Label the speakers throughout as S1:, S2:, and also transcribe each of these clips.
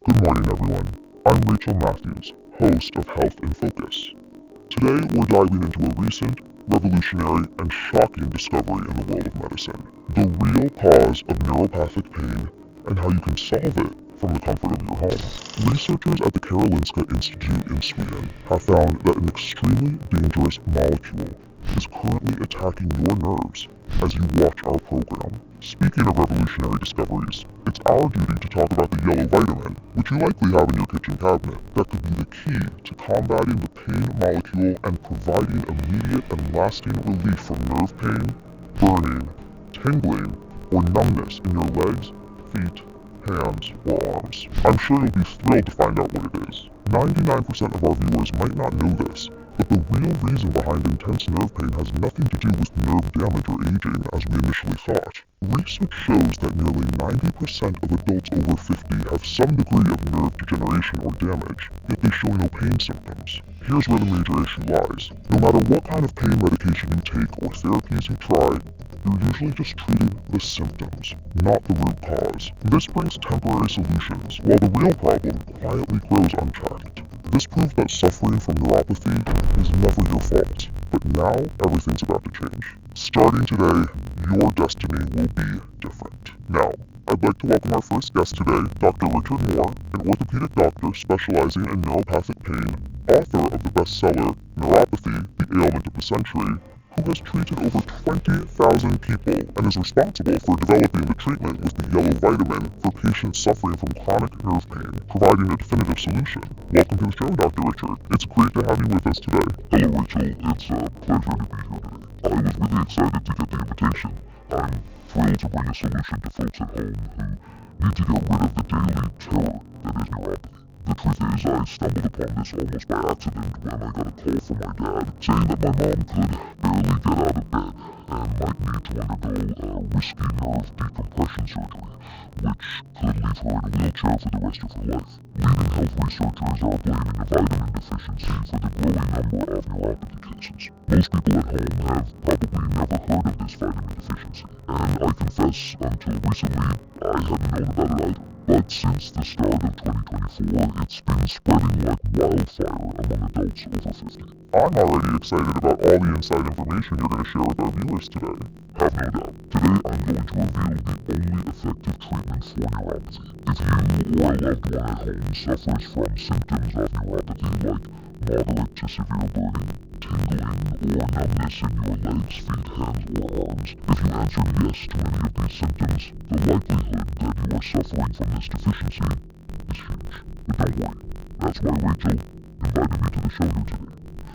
S1: Good morning, everyone. I'm Rachel Matthews, host of Health in Focus. Today, we're diving into a recent, revolutionary, and shocking discovery in the world of medicine. The real cause of neuropathic pain and how you can solve it from the comfort of your home. Researchers at the Karolinska Institute in Sweden have found that an extremely dangerous molecule is currently attacking your nerves as you watch our program. Speaking of revolutionary discoveries, it's our duty to talk about the yellow vitamin, which you likely have in your kitchen cabinet, that could be the key to combating the pain molecule and providing immediate and lasting relief from nerve pain, burning, tingling, or numbness in your legs, feet, hands, or arms. I'm sure you'll be thrilled to find out what it is. 99% of our viewers might not know this, but the real reason behind intense nerve pain has nothing to do with nerve damage or aging as we initially thought. Research shows that nearly 90% of adults over 50 have some degree of nerve degeneration or damage, yet they show no pain symptoms. Here's where the major issue lies. No matter what kind of pain medication you take or therapies you try, you're usually just treating the symptoms, not the root cause. This brings temporary solutions, while the real problem quietly grows unchecked. This proves that suffering from neuropathy is never your fault, but now everything's about to change. Starting today, your destiny will be different. Now, I'd like to welcome our first guest today, Dr. Richard Moore, an orthopedic doctor specializing in neuropathic pain, author of the bestseller Neuropathy, the Ailment of the Century, who has treated over 20,000 people and is responsible for developing the treatment with the yellow vitamin for patients suffering from chronic nerve pain, providing a definitive solution. Welcome to the show, Dr. Richard. It's great to have you with us today.
S2: Hello, Rachel. It's a pleasure to be here today. I was really excited to get the invitation. I'm thrilled to bring a solution to folks at home who need to get rid of the daily terror that is neuropathy. The truth is, I stumbled upon this almost by accident when I got a call from my dad saying that my mom could barely get out of bed and might need to undergo a risky nerve decompression surgery, which could leave her in a wheelchair for the rest of her life. Leading health researchers are blaming a vitamin deficiency for the growing number of neuropathy cases. Most people at home have probably never heard of this vitamin deficiency, and I confess, until recently, I hadn't known about it either. But since the start of 2024, it's been spreading like wildfire among adults over 50.
S1: I'm already excited about all the inside information you're going to share with our viewers today.
S2: Have no doubt. Today I'm going to reveal the only effective treatment for neuropathy. If you or a loved one at home suffers from symptoms of neuropathy like moderate to severe burning, tingling, or numbness in your legs, feet, hands, or arms, if you answer yes to any of these symptoms, the likelihood that you are suffering from this deficiency is huge. But don't worry, that's why Rachel invited me to the show here today,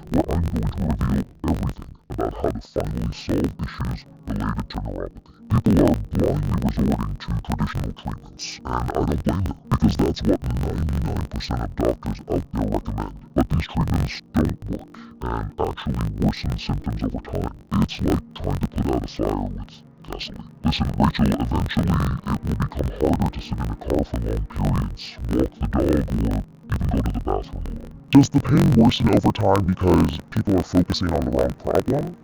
S2: where I'm going to reveal everything about how to finally solve issues related to neuropathy. People are blindly resorting to traditional treatments, and I don't blame them, because that's what 99% of doctors out there recommend. But these treatments don't work, and actually worsen symptoms over time. It's like trying to put out a fire with gasoline. Listen, Rachel, eventually it will become harder to sit in a car for long periods, walk the dog, or even go to the bathroom alone.
S1: Does the pain worsen over time because people are focusing on the wrong problem?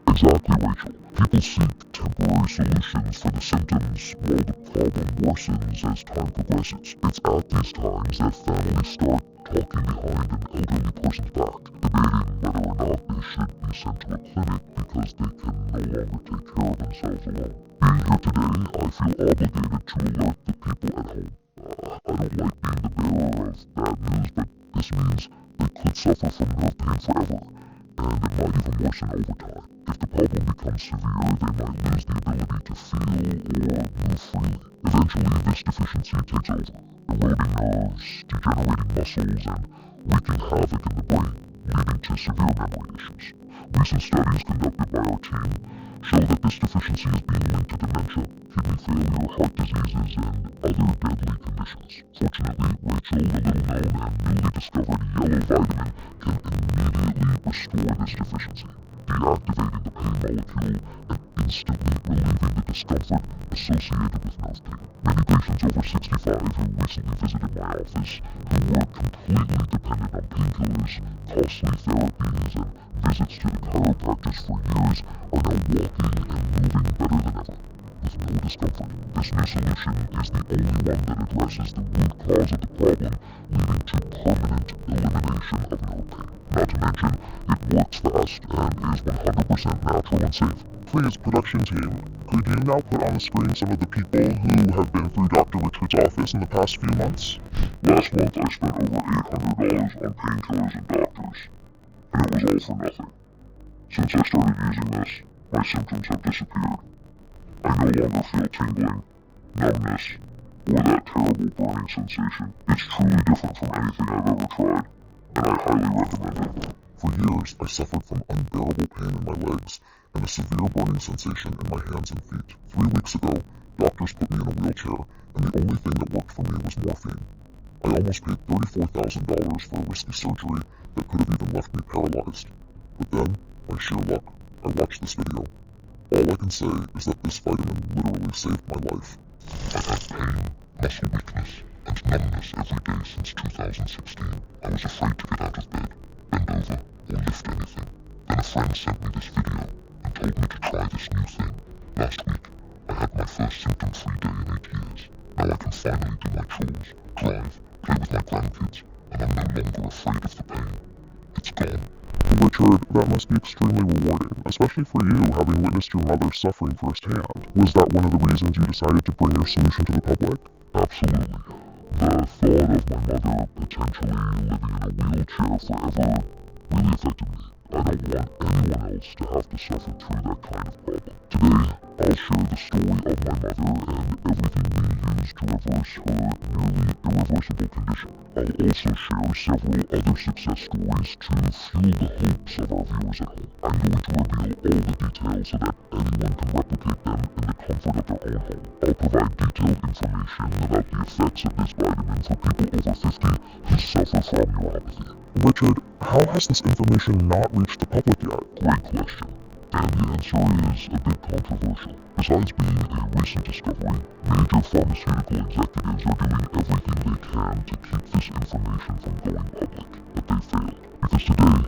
S2: Exactly, Rachel. People seek temporary solutions for the symptoms while the problem worsens as time progresses. It's at these times that families start talking behind an elderly person's back, debating whether or not they should be sent to a clinic because they can no longer take care of themselves alone. Being here today, I feel obligated to alert the people at home. I don't like being the bearer of bad news, but this means they could suffer from nerve pain forever, and it might even worsen over time. If the problem becomes severe, they might lose the ability to feel or move freely. Eventually, this deficiency takes over, eroding nerves, degenerating muscles, and wreaking havoc in the brain, leading to severe memory issues. Recent studies conducted by our team show that this deficiency is being linked to dementia, kidney failure, heart diseases, and other deadly conditions. Fortunately, Rachel, the little-known and newly discovered yellow vitamin, can immediately restore this deficiency, deactivating the pain molecule and instantly relieving the discomfort associated with nerve pain. Many patients over 65 who recently visited my office, who were completely dependent on painkillers, costly therapies, and visits to the chiropractors for years, are now walking and moving better than ever. with no discomfort. This new solution is the only one that addresses the root cause of the problem, leading to permanent elimination of neural pain. Not to mention, it works fast and is 100% natural and safe.
S1: Please, production team, could you now put on the screen some of the people who have been through Dr. Richard's office in the past few months?
S2: Last month I spent over $800 on painkillers and doctors, and it was all for nothing. Since I started using this, my symptoms have disappeared. I no longer feel tingling, numbness, or that terrible burning sensation. It's truly different from anything I've ever tried, and I highly recommend it.
S1: For years, I suffered from unbearable pain in my legs and a severe burning sensation in my hands and feet. 3 weeks ago, doctors put me in a wheelchair, and the only thing that worked for me was morphine. I almost paid $34,000 for a risky surgery that could have even left me paralyzed. But then, by sheer luck, I watched this video. All I can say is that this vitamin literally saved my life.
S2: I've had pain, muscle weakness, and numbness every day since 2016. I was afraid to get out of bed, bend over, or lift anything. Then a friend sent me this video and told me to try this new thing. Last week, I had my first symptom-free day in 8 years. Now I can finally do my chores, drive, play with my grandkids, and I'm no longer afraid of the pain. It's gone.
S1: Richard, that must be extremely rewarding, especially for you, having witnessed your mother suffering firsthand. Was that one of the reasons you decided to bring your solution to the public?
S2: Absolutely. The thought of my mother potentially living in a wheelchair forever really affected me. I don't want anyone else to have to suffer through that kind of problem. Today, I'll share the story of my mother and everything we used to reverse her nearly irreversible condition. I'll also share several other success stories to fuel the hopes of our viewers at home. I'm going to reveal all the details so that anyone can replicate them in the comfort of their own home. I'll provide detailed information about the effects of this vitamin for people over 50 who suffer from neuropathy.
S1: Richard, how has this information not reached the public yet?
S2: Great question. And the answer is a bit controversial. Besides being a recent discovery, major pharmaceutical executives are doing everything they can to keep this information from going public, but they failed. Because today,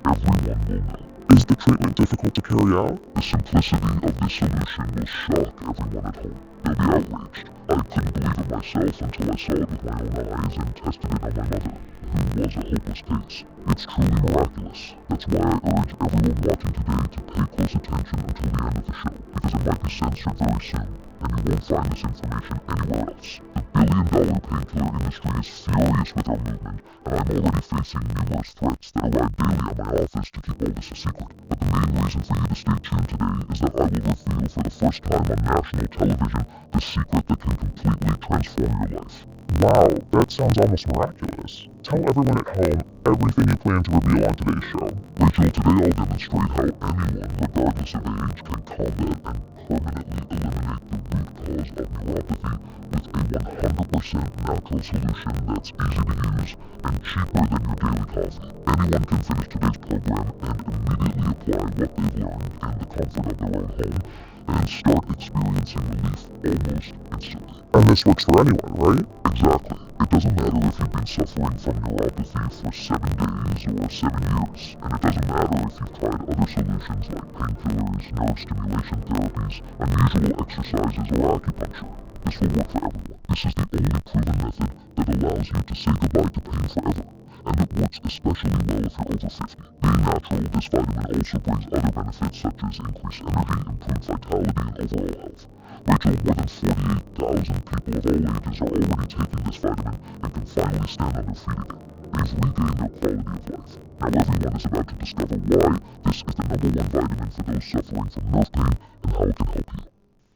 S2: everyone will know.
S1: Is the treatment difficult to carry out?
S2: The simplicity of this solution will shock everyone at home. They'll be outraged. I couldn't believe it myself until I saw it with my own eyes and tested it on my mother, who was a hopeless case. It's truly miraculous. That's why I urge everyone watching today to pay close attention until the end of the show, because it might be censored very soon, and you won't find this information anywhere else. The billion-dollar painkiller industry is furious with our movement, and I'm already facing numerous threats that arrive daily at my office to keep all this a secret. But the main reason for you to stay tuned today is that I will reveal for the first time on national television the secret that can completely transform your life.
S1: Wow, that sounds almost miraculous. Tell everyone at home everything you plan to reveal on today's show.
S2: Rachel, today I'll demonstrate how anyone, regardless of age, can combat and permanently eliminate the root cause of neuropathy with a 100% natural solution that's easy to use and cheaper than your daily coffee. Anyone can finish today's program and immediately apply what they've learned in the comfort of their own home and start experiencing relief almost instantly.
S1: And this works for anyone, right?
S2: Exactly. It doesn't matter if you've been suffering from neuropathy for 7 days or 7 years, and it doesn't matter if you've tried other solutions like painkillers, neurostimulation therapies, unusual exercises, or acupuncture. This will work for everyone. This is the only proven method that allows you to say goodbye to pain forever, and it works especially well if you're over 50. Being natural, this vitamin also brings other benefits such as increased energy, improved vitality, and overall health. Rachel, more than 48,000 people of all ages are already taking this vitamin and can finally stand on their feet again. They've regained their quality of life. Now everyone is about to discover why this is the #1 vitamin for those suffering from nerve pain and how it can help you.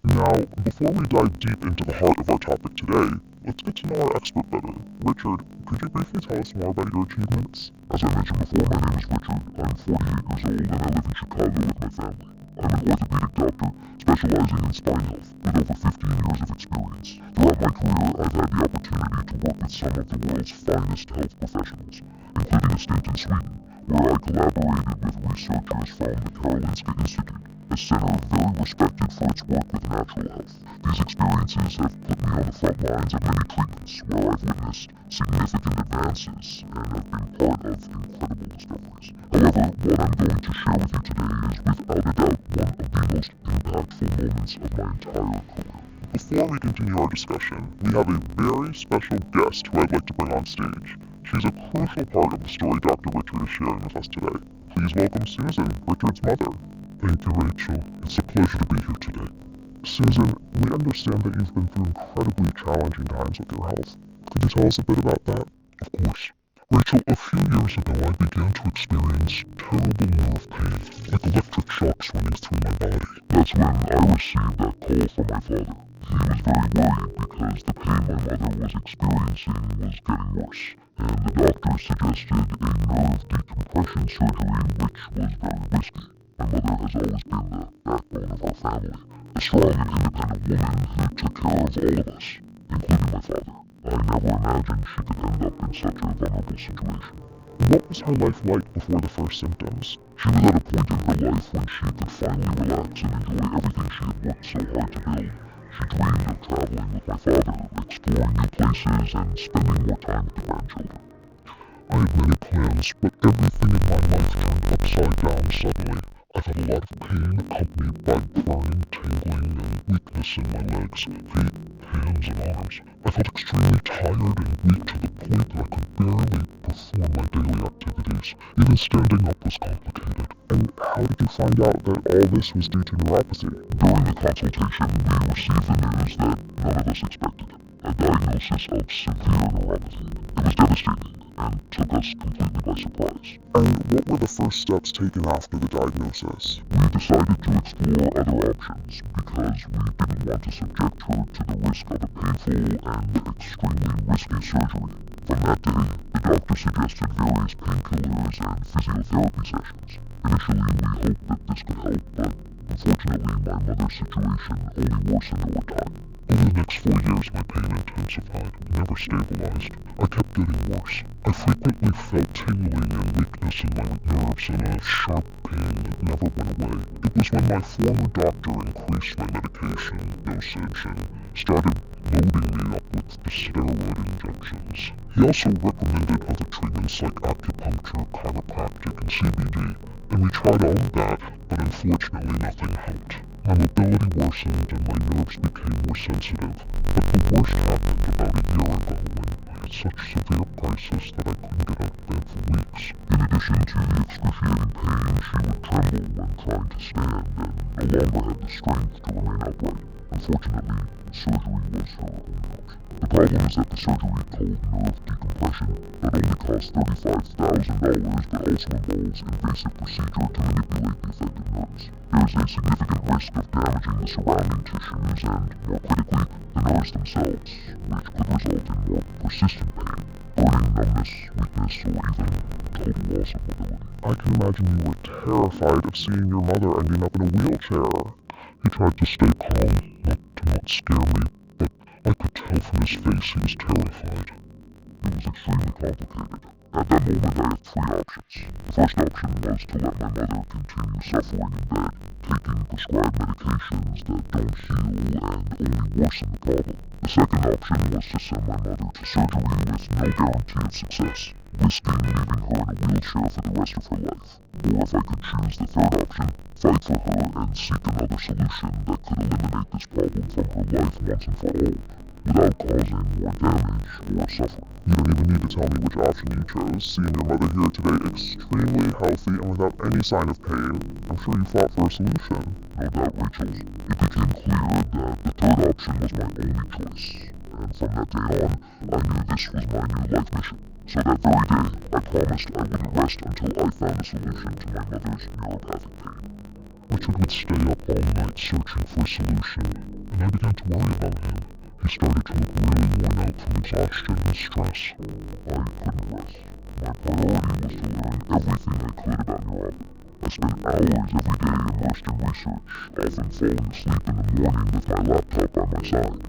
S1: Now, before we dive deep into the heart of our topic today, let's get to know our expert better. Richard, could you briefly tell us more about your achievements?
S2: As I mentioned before, my name is Richard. I'm 48 years old and I live in Chicago with my family. I'm an orthopedic doctor specializing in spine health with over 15 years of experience. Throughout my career, I've had the opportunity to work with some of the world's finest health professionals, including a stint in Sweden, where I collaborated with researchers from the Karolinska Institute. a center very respected for its work with natural health. These experiences have put me on the front lines of many treatments where I've witnessed significant advances and have been part of incredible discoveries. However, what I'm going to share with you today is without a doubt one of the most impactful moments of my entire career.
S1: Before we continue our discussion, we have a very special guest who I'd like to bring on stage. She's a crucial part of the story Dr. Richard is sharing with us today. Please welcome Susan, Richard's mother. Thank you, Rachel. It's a pleasure to be here today. Susan, we understand that you've been through incredibly challenging times with your health. Could you tell us a bit about that? Of course. Rachel, a few years ago I began to experience terrible nerve pain, like electric shocks running through my body.
S2: That's when I received that call from my father. He was very worried because the pain my mother was experiencing was getting worse, and the doctor suggested a nerve decompression surgery, which was very risky. My mother has always been the backbone of our family, a strong and independent woman who took care of all of us, including my father. I never imagined she could end up in such a vulnerable situation.
S1: What was her life like before the first symptoms?
S2: She was at a point in her life when she could finally relax and enjoy everything she had worked so hard to build. She dreamed of traveling with my father, exploring new places, and spending more time with the grandchildren.
S1: I had many plans, but everything in my life turned upside down suddenly. I felt a lot of pain accompanied by burning, tingling, and weakness in my legs, feet, hands, and arms. I felt extremely tired and weak to the point that I could barely perform my daily activities. Even standing up was complicated. And how did you find out that all this was due to neuropathy?
S2: During the consultation, we received the news that none of us expected. A diagnosis of severe neuropathy. It was devastating and took us completely by surprise.
S1: And what were the first steps taken after the diagnosis?
S2: We decided to explore other options because we didn't want to subject her to the risk of a painful and extremely risky surgery. From that day, the doctor suggested various painkillers and physiotherapy sessions. Initially, we hoped that this could help, but unfortunately, my mother's situation only worsened over time.
S1: Over the next 4 years, my pain intensified, never stabilized. I kept getting worse. I frequently felt tingling and weakness in my nerves and a sharp pain that never went away. It was when my former doctor increased my medication dosage and started loading me up with the steroid injections. He also recommended other treatments like acupuncture, chiropractic, and CBD, and we tried all of that, but unfortunately nothing helped. My mobility worsened and my nerves became more sensitive, but the worst happened about a year ago when I had such severe crisis that I couldn't get out of bed for weeks.
S2: In addition to the excruciating pain, she would tremble when trying to stand and no longer had the strength to remain upright. Unfortunately, surgery was her only option. The problem is that the surgery, called nerve decompression, not only costs $35,000 but also involves invasive procedure to manipulate the affected nerves. There is a significant risk of damaging the surrounding tissues and, more critically, the nerves themselves, which could result in more persistent pain, burning, numbness, weakness, or even total loss of mobility.
S1: I can imagine you were terrified of seeing your mother ending up in a wheelchair. He tried to stay calm, not scare me, but I could tell from his face he was terrified.
S2: It was extremely complicated. At that moment, I had three options. The first option was to let my mother continue suffering in bed, taking prescribed medications that don't heal and only worsen the problem. The second option was to send my mother to surgery with no guarantee of success, risking leaving her in a wheelchair for the rest of her life. Or if I could choose the third option, fight for her and seek another solution that could eliminate this problem from her life once and for all, without causing more damage or suffering.
S1: You don't even need to tell me which option you chose. Seeing your mother here today extremely healthy and without any sign of pain, I'm sure you fought for a solution.
S2: No doubt, Rachel. It became clear that the third option was my only choice, and from that day on, I knew this was my new life mission. So that very day, I promised I wouldn't rest until I found a solution to my mother's neuropathic pain.
S1: Richard would stay up all night searching for a solution, and I began to worry about him. He started to look really worn out from exhaustion and stress.
S2: I couldn't rest. My priority was to learn everything I could about neuropathy. I spent hours every day immersed in research, often falling asleep in the morning with my laptop by my side.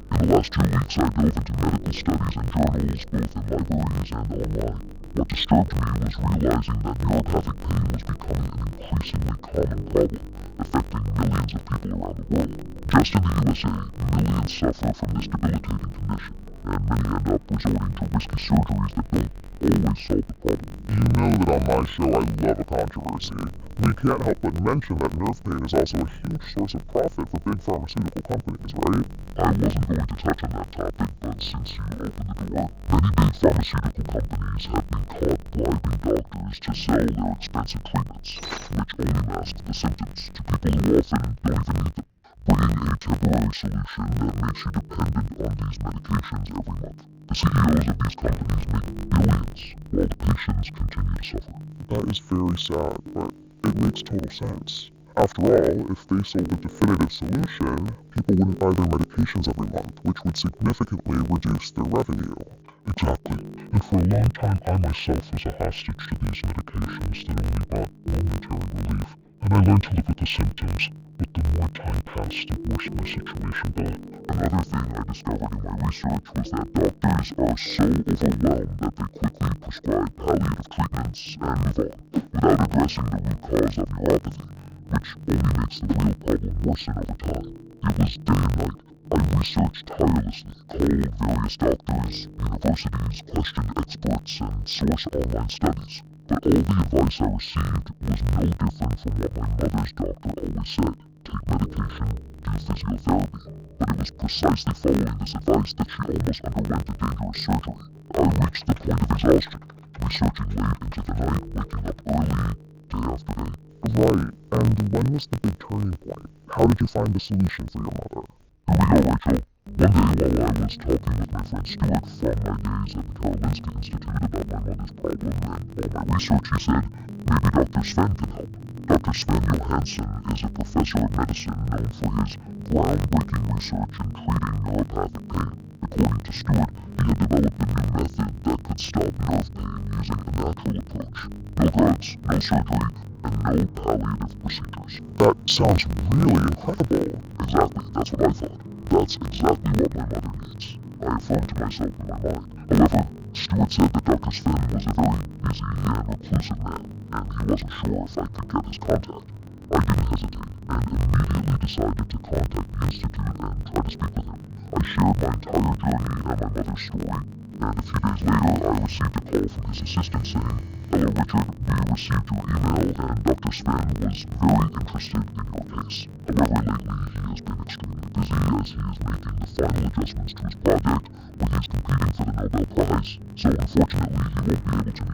S2: In the last 2 weeks, I dove into medical studies and journals, both in libraries and online. What disturbed me was realizing that neuropathic pain was becoming an increasingly common problem, affecting millions of people around the world. Just in the USA, millions suffer from this debilitating condition, and many end up resorting to risky surgeries that don't always solve the problem.
S1: You know that on my show I love a controversy. We can't help but mention that nerve pain is also a huge source of profit for big pharmaceutical companies, right?
S2: I wasn't going to touch on that topic, but since you opened the door, many big pharmaceutical companies have been caught bribing doctors to sell their expensive treatments, which only mask the symptoms to people who often don't even need them, bringing a temporary solution that makes you dependent on these medications every month. The CEOs of these companies make billions, while the patients continue to suffer.
S1: That is very sad, but it makes total sense. After all, if they sold a definitive solution, people wouldn't buy their medications every month, which would significantly reduce their revenue.
S2: Exactly. And for a long time, I myself was a hostage to these medications that only brought momentary relief. And I learned to live with the symptoms, but the more time passed, the worse my situation got. Another thing I discovered in my research was that doctors are so overwhelmed that they quickly prescribe palliative treatments and move on, without addressing the root cause of neuropathy, which only makes the real problem worsen over time. It was day and night. I researched tirelessly, called various doctors, universities, questioned experts, and sourced online studies. But all the advice I received was no different from what my mother's doctor always said: take medication, do physiotherapy. But it was precisely following this advice that she almost underwent a dangerous surgery. I reached the point of exhaustion, researching late into the night, waking up early, day after day.
S1: Right, and when was the big turning point? How did you find the solution for your mother?
S2: Here we go, Rachel. One day while I was talking with my friend Stuart from my days at the Karolinska Institute about my mother's problem and all my research, he said, maybe Dr. Sven can help. Dr. Sven Johansson is a professor of medicine known for his groundbreaking research in treating neuropathic pain. According to Stuart, he had developed a new method that could stop nerve pain using a natural approach. No drugs, no surgery, and no palliative procedures.
S1: That sounds really incredible.
S2: Exactly, that's what I thought. That's exactly what my mother needs. I affirmed to myself in my mind. However, Stuart said that Dr. Sven was a very busy and reclusive man, and he wasn't sure if I could get his contact. I didn't hesitate, and immediately decided to contact the Institute and try to speak with him. I shared my entire journey and my mother's story, and a few days later I received a call from his assistant saying, "Hello Richard, we received your email and Dr. Sven was very interested in your case. However, lately he has been extremely busy as he is making the final adjustments to his project where he is competing for the Nobel Prize, so unfortunately he won't be able to meet you.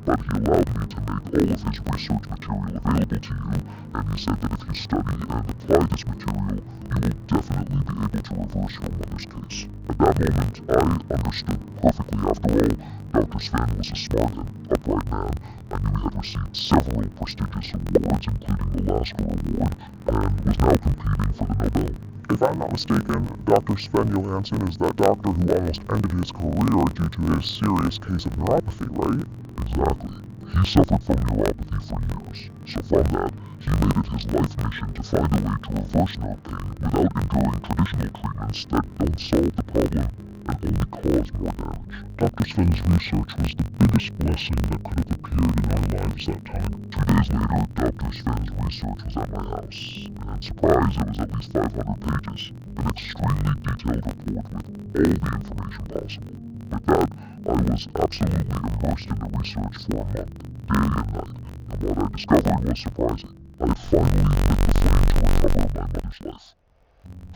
S2: But he allowed me to make all of his research material available to you, and he said that if you study and apply this material, you will definitely be able to reverse your mother's case." At that moment, I understood perfectly. After all, Dr. Sven was a smart and upright man. I knew he had received several prestigious awards, including the Lasker Award, and was now competing for the Nobel.
S1: If I'm not mistaken, Dr. Sven Johansson is that doctor who almost ended his career due to his serious case of neuropathy, right?
S2: Exactly. He suffered from neuropathy for years, so from that, he made it his life mission to find a way to reverse nerve pain without enduring traditional treatments that don't solve the problem and only cause more damage. Dr. Sven's research was the biggest blessing that could have appeared in our lives that time. 2 days later, Dr. Sven's research was at my house, and surprise, it was at least 500 pages, an extremely detailed report with all the information possible. With that, I was absolutely immersed in the research for a month, day and night, and what I discovered was surprising. I had finally lit the flame to recover my mother's life.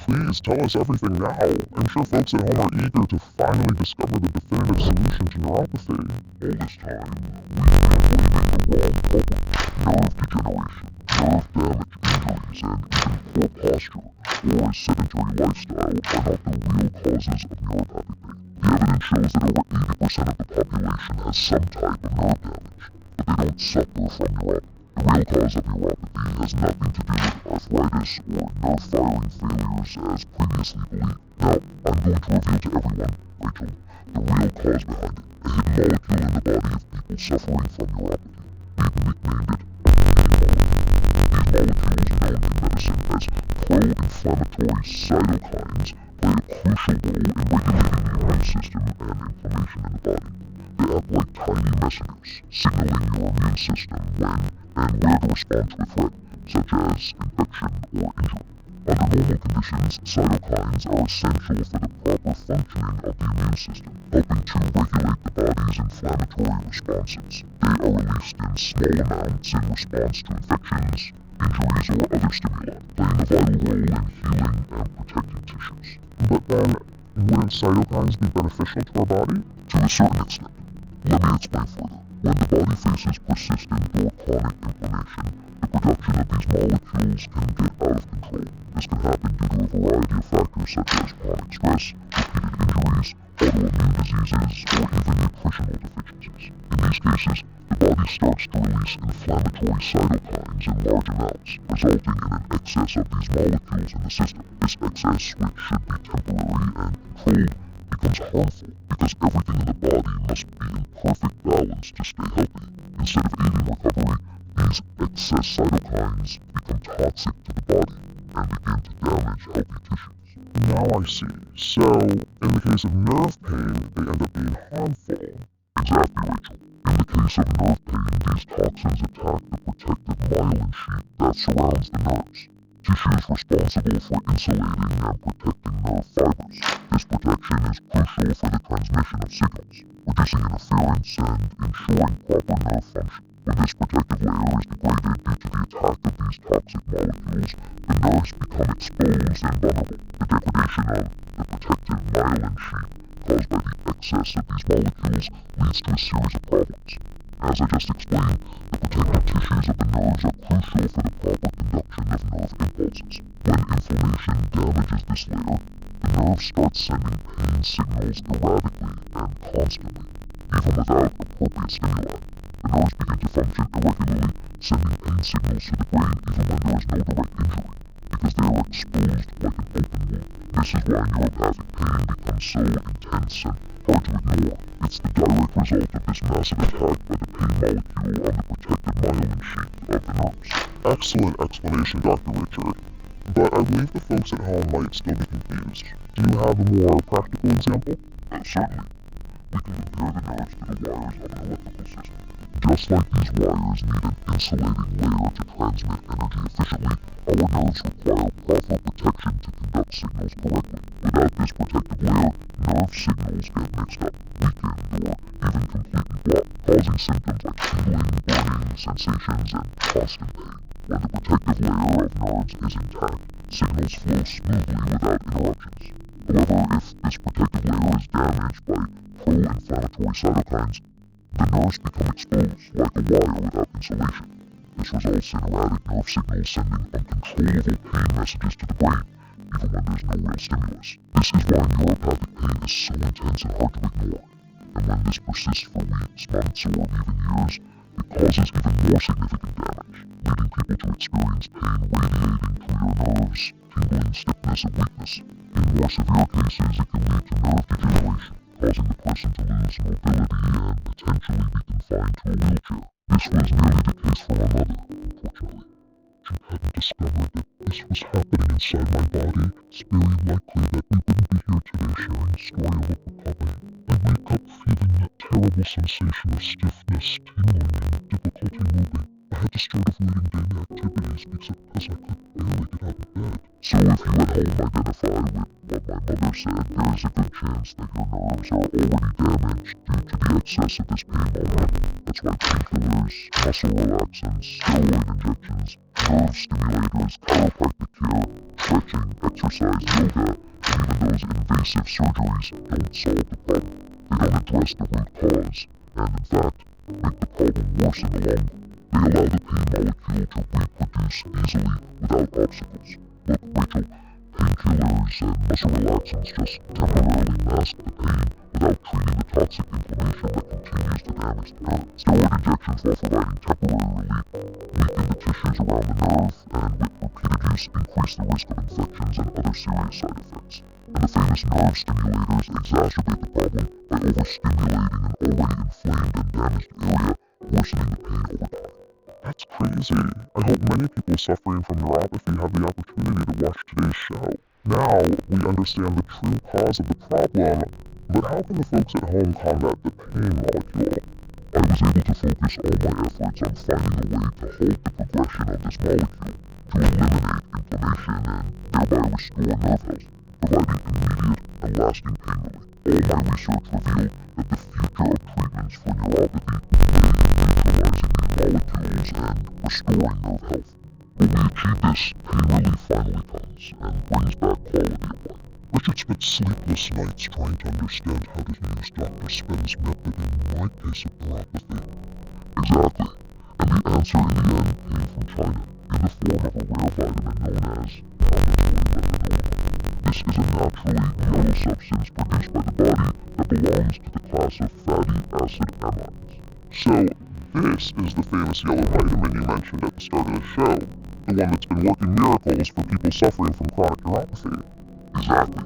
S1: Please tell us everything now. I'm sure folks at home are eager to finally discover the definitive solution to neuropathy.
S2: All this time, we've been blaming the wrong problem. Nerve degeneration, nerve damage, injuries, and even poor posture or a sedentary lifestyle are not the real causes of neuropathic pain. The evidence shows that over 80% of the population has some type of nerve damage, but they don't suffer from neuropathy. The real cause of neuropathy has nothing to do with arthritis or nerve-firing failures as previously believed. Now, I'm going to reveal to everyone, Rachel, the real cause behind it, a hidden molecule in the body of people suffering from neuropathy. We've nicknamed it the pain molecule. These molecules, known in medicine as pro-inflammatory cytokines, play a crucial role in regulating the immune system and inflammation in the body. They act like tiny messengers, signaling your immune system when and where to respond to a threat, such as infection or injury. Under normal conditions, cytokines are essential for the proper functioning of the immune system, helping to regulate the body's inflammatory responses. They are released in small amounts in response to infections, injuries, or other stimuli, playing a vital role in healing and protecting tissues.
S1: But then, wouldn't cytokines be beneficial to our body?
S2: To a certain extent. Let me explain further. When the body faces persistent or chronic inflammation, the production of these molecules can get out of control. This can happen due to a variety of factors such as chronic stress, repeated injuries, autoimmune diseases, or even nutritional deficiencies. In these cases, the body starts to release inflammatory cytokines in large amounts, resulting in an excess of these molecules in the system. This excess, which should be temporary and controlled, becomes harmful because everything in the body must be in perfect balance to stay healthy. Instead of aiding recovery, these excess cytokines become toxic to the body and begin to damage healthy tissues.
S1: Now I see. So, in the case of nerve pain, they end up being harmful.
S2: Exactly, Rachel. In the case of nerve pain, these toxins attack the protective myelin sheath that surrounds the nerves, tissues responsible for insulating and protecting nerve fibers. This protection is crucial for the transmission of signals, reducing interference and ensuring proper nerve function. When this protective layer is degraded due to the attack of these toxic molecules, the nerves become exposed and vulnerable. The degradation of the protective myelin sheath caused by the excess of these molecules leads to a series of problems. As I just explained, the protective tissues of the nerves are crucial for the proper conduction of nerve impulses. When inflammation damages this layer, the nerves start sending pain signals erratically and constantly, even without appropriate stimuli. The nerves begin to function irregularly, sending pain signals to the brain even when there is no direct injury, because they are exposed like an open wound. This is why neuropathic pain becomes so intense and hard to ignore. It's the direct result of this massive attack by the pain molecule on the protective myelin sheath of the nerves.
S1: Excellent explanation, Dr. Richard. But I believe the folks at home might still be confused. Do you have a more practical example?
S2: Certainly. We can compare the nerves to the wires of an electrical system. Just like these wires need an insulating layer to transmit energy efficiently, our nerves require proper protection to conduct signals correctly. Without this protective layer, nerve signals get mixed up, weakened, or even completely blocked, causing symptoms like tingling, burning sensations, and constant pain. When the protective layer of nerves is intact, signals flow smoothly without interruptions. However, if this protective layer is damaged by pro-inflammatory cytokines, the nerves become exposed like a wire without insulation. This results in erratic nerve signals sending uncontrollable pain messages to the brain, even when there's no real stimulus. This is why neuropathic pain is so intense and hard to ignore. And when this persists for weeks, months, or even years, it causes even more significant damage, leading people to experience pain radiating through their nerves, tingling, stiffness, and weakness. In more severe cases, it can lead to nerve degeneration, causing the person to lose mobility and potentially be confined to a wheelchair. This was nearly the case for my mother, unfortunately. If you hadn't discovered that this was happening inside my body, it's very likely that we wouldn't be here today sharing the story of Papa. I wake up feeling that terrible sensation of stiffness, tingling, and difficulty moving. I had to start avoiding daily activities because I could barely get out of bed. So if you at home identify with what my mother said, there is a good chance that your nerves are already damaged due to the excess of this pain molecule. That's why painkillers, muscle relaxants, steroid injections, nerve stimulators, chiropractic care, stretching, exercise, yoga, and even those invasive surgeries don't solve the problem. They don't address the root cause, and in fact, make the problem worse in the long run. They allow the pain molecule to reproduce easily without obstacles. Look, Rachel, painkillers and muscle relaxants just temporarily mask the pain without treating the toxic inflammation that continues to damage the nerve. Steroid injections, while providing temporary relief, weaken the tissues around the nerve, and with repeated use increase the risk of infections and other serious side effects. And the famous nerve stimulators exacerbate the problem by overstimulating an already inflamed and damaged area, worsening the pain over time.
S1: That's crazy. I hope many people suffering from neuropathy have the opportunity to watch today's show. Now we understand the true cause of the problem, But how can the folks at home combat the pain molecule?
S2: I was able to focus all my efforts on finding a way to halt the progression of this molecule, to eliminate inflammation and thereby restore nerve health, providing immediate and lasting pain relief. All my research revealed that the future of treatments for neuropathy lay in neutralizing these molecules and restoring nerve health. When we achieve this, pain relief finally comes and brings back quality of life.
S1: Richard spent sleepless nights trying to understand how to use Dr. Spen's method in my case of neuropathy.
S2: Exactly. And the answer in the end came from China, in the form of a rare vitamin known as palmitoyl retinol. This is a naturally yellow substance produced by the body that belongs to the class of fatty acid amides.
S1: So, this is the famous yellow vitamin you mentioned at the start of the show, the one that's been working miracles for people suffering from chronic neuropathy.
S2: Exactly.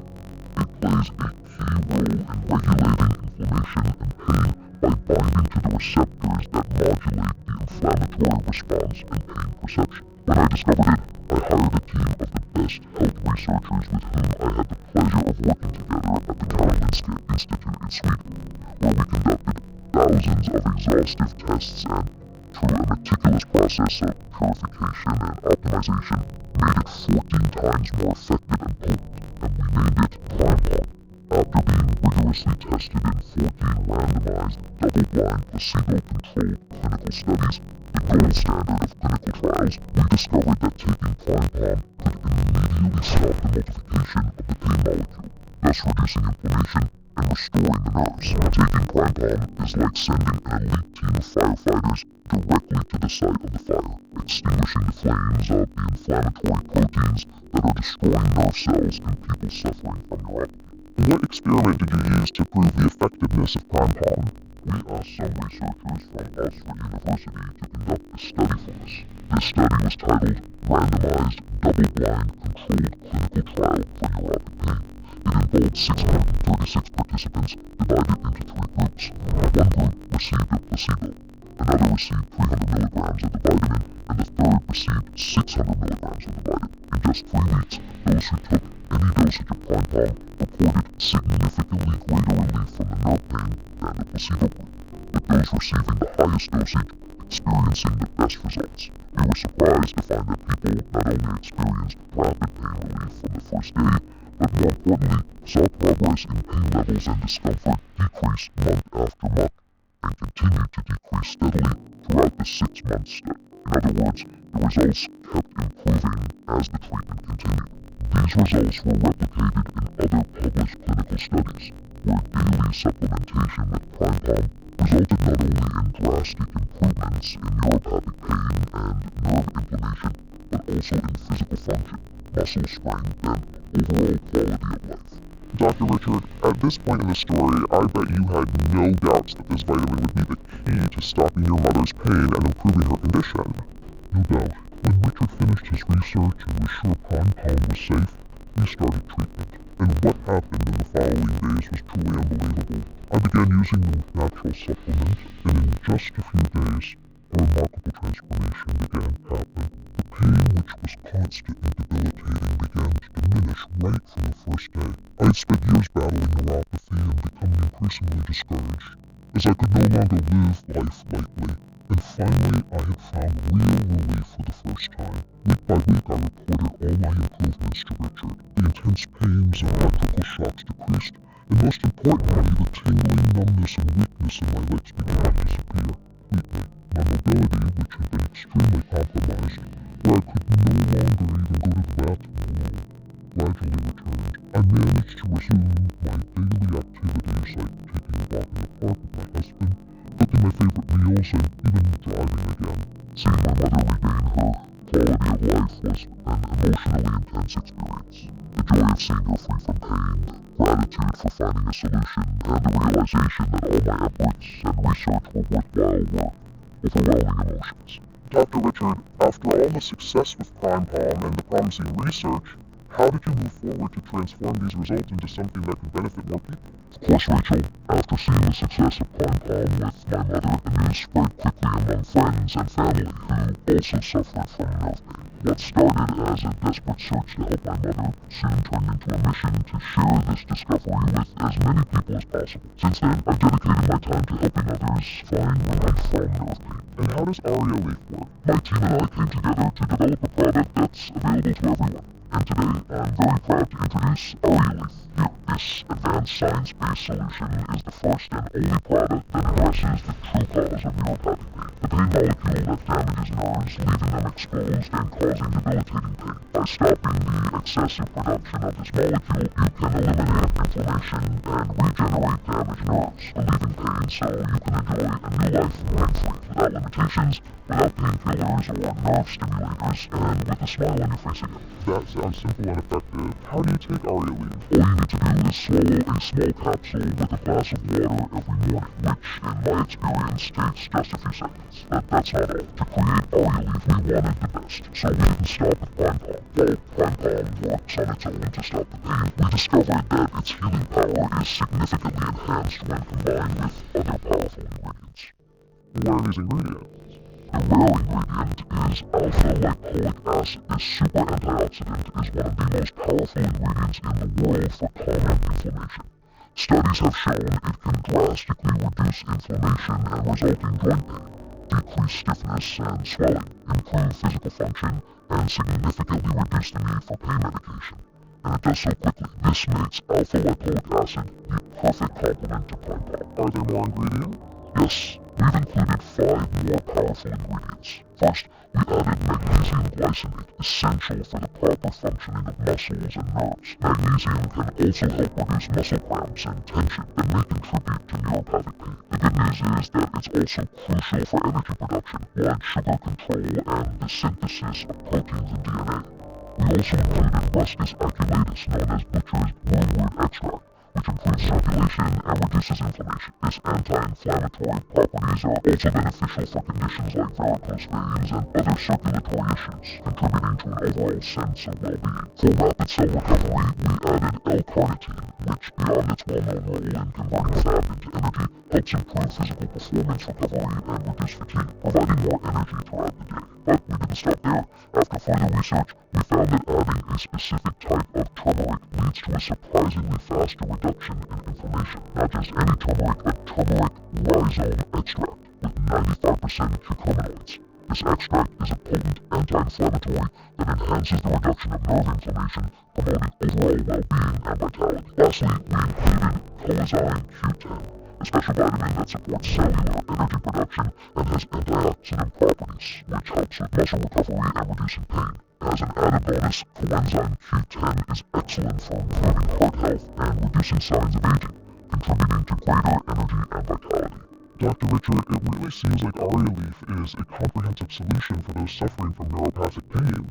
S2: It plays a key role in regulating inflammation and pain by binding to the receptors that modulate the inflammatory response and pain perception. When I discovered it, I hired a team of the best health researchers with whom I had the pleasure of working together at the Karolinska Institute in Sweden, where we conducted thousands of exhaustive tests and, through a meticulous process of purification and optimization, made it 14 times more effective and potent, and we named it PrimePod. After being rigorously tested in 14 randomized, double-blind, placebo-controlled clinical studies, the gold standard of clinical trials, we discovered that taking PrimePod could immediately stop the multiplication of the pain molecule, thus reducing inflammation and restoring the nerves. Taking PrimePod is like sending an elite team of firefighters directly to the site of the fire, extinguishing the flames of the inflammatory proteins that are destroying nerve cells in people suffering from neuropathy.
S1: What experiment did you use to prove the effectiveness of PrimePod?
S2: We asked some researchers from Oxford University to conduct a study for us. This study was titled Randomized Double-Blind Controlled Clinical Trial for Neuropathic Pain. It involved 636 participants divided into 3 groups. One group received a placebo, another received 300 milligrams of the vitamin, and the third received 600 milligrams of the vitamin. In just 3 weeks, those who took any dosage of PrimePod reported significantly greater relief from the nerve pain than the placebo group, with those receiving the highest dosage experiencing the best results. We were surprised to find that people not only experienced rapid pain relief from the first day, but more importantly, saw progress in pain levels and discomfort decrease month after month, and continued to decrease steadily throughout the 6-month study. In other words, the results kept improving as the treatment continued. These results were replicated in other published clinical studies, where daily supplementation with PrimePod resulted not only in drastic improvements in neuropathic pain and nerve inflammation, but also in physical function, muscle strength, and overall quality of life.
S1: Dr. Richard, at this point in the story, I bet you had no doubts that this vitamin would be the key to stopping your mother's pain and improving her condition.
S2: No doubt. When Richard finished his research and was sure PrimePod was safe, we started treatment.
S1: And what happened in the following days was truly unbelievable.
S2: I began using them with natural supplements, and in just a few days, a remarkable transformation began happening.
S1: The pain, which was constant and debilitating, began to diminish right from the first day. I had spent years battling neuropathy and becoming increasingly discouraged, as I could no longer live life lightly. And finally, I had found real relief for the first time. Week by week, I reported all my improvements to Richard. The intense pains and electrical shocks decreased, and most importantly, the tingling, numbness, and weakness in my legs began to disappear completely. My mobility, which had been extremely compromised, where I could no longer even go to the bathroom alone, gradually returned. I managed to resume my daily activities like taking a walk in the park with my husband, cooking my favorite meals, and even driving again.
S2: Seeing my mother regain her quality of life was an emotionally intense experience. The joy of seeing her free from pain, gratitude for finding a solution, and the realization that all my efforts and research were worthwhile were overwhelming emotions.
S1: Dr. Richard, after all the success with PrimePod and the promising research, How did you move forward to transform these results into something that can benefit more people?
S2: Of course, Rachel, after seeing the success of Pine Palm with my mother, the news spread quickly among friends and family who also suffered from nerve pain. What started as a desperate search to help my mother soon turned into a mission to share this discovery with as many people as possible. Since then, I've dedicated my time to helping others find relief from nerve pain.
S1: And how does Arialief work?
S2: My team and I came together to develop a product that's available to everyone. And today, I'm very proud to introduce Arialief. Here, this advanced science-based solution is the first and only product that addresses the true cause of neuropathic pain. The pain molecule that damages nerves, leaving them exposed and causing debilitating pain. By stopping the excessive production of this molecule, you can eliminate inflammation and regenerate damaged nerves, relieving pain so you can enjoy a new life pain-free, without limitations, without painkillers or nerve stimulators, and with a smile on your face again.
S1: That sounds simple and effective. How do you take Arialief?
S2: All you need to do is swallow a small capsule with a glass of water every morning, which, in my experience, takes just a few seconds. But that's not all. To create Arialief, we wanted the best, so we didn't stop with Pine Palm. While Pine Palm works on its own to stop the pain, we discovered that its healing power is significantly enhanced when combined with other powerful ingredients.
S1: What are these ingredients?
S2: The rare ingredient is alpha-lipoic acid. This super antioxidant is one of the most powerful ingredients in the world for calming inflammation. Studies have shown it can drastically reduce inflammation and resulting joint pain, decrease stiffness and swelling, improve physical function, and significantly reduce the need for pain medication. And it does so quickly. This makes alpha-lipoic acid the perfect complement to Pine Palm.
S1: Are there more ingredients?
S2: Yes, we've included 5 more powerful ingredients. First, we added magnesium glycinate, essential for the proper functioning of muscles and nerves. Magnesium can also help reduce muscle cramps and tension that may contribute to neuropathic pain. The good news is that it's also crucial for energy production, blood sugar control, and the synthesis of proteins in DNA. We also included Ruscus aculatus, known as butcher's wormwood extract, which improves circulation and reduces inflammation. Its anti-inflammatory properties are also beneficial for conditions like varicose veins and other circulatory issues, contributing to an overall sense of well-being. For rapid cell recovery, we added L-carnitine, which, beyond its well-known role in converting fat into energy, helps improve physical performance recovery and reduce fatigue, providing more energy throughout the day. But we didn't stop there. After further research, we found that adding a specific type of turmeric leads to a surprisingly faster reduction in inflammation. Not just any turmeric, but turmeric rhizome extract with 95% curcuminoids. This extract is a potent anti-inflammatory that enhances the reduction of nerve inflammation, promoting overall well-being and vitality. Lastly, we included coenzyme Q10, a special vitamin that supports cellular energy production and has antioxidant properties, which helps with muscle recovery and reducing pain. As an added bonus, coenzyme Q10 is excellent for improving heart health and reducing signs of aging, contributing to greater energy and vitality.
S1: Dr. Richard, it really seems like Arialief is a comprehensive solution for those suffering from neuropathic pain.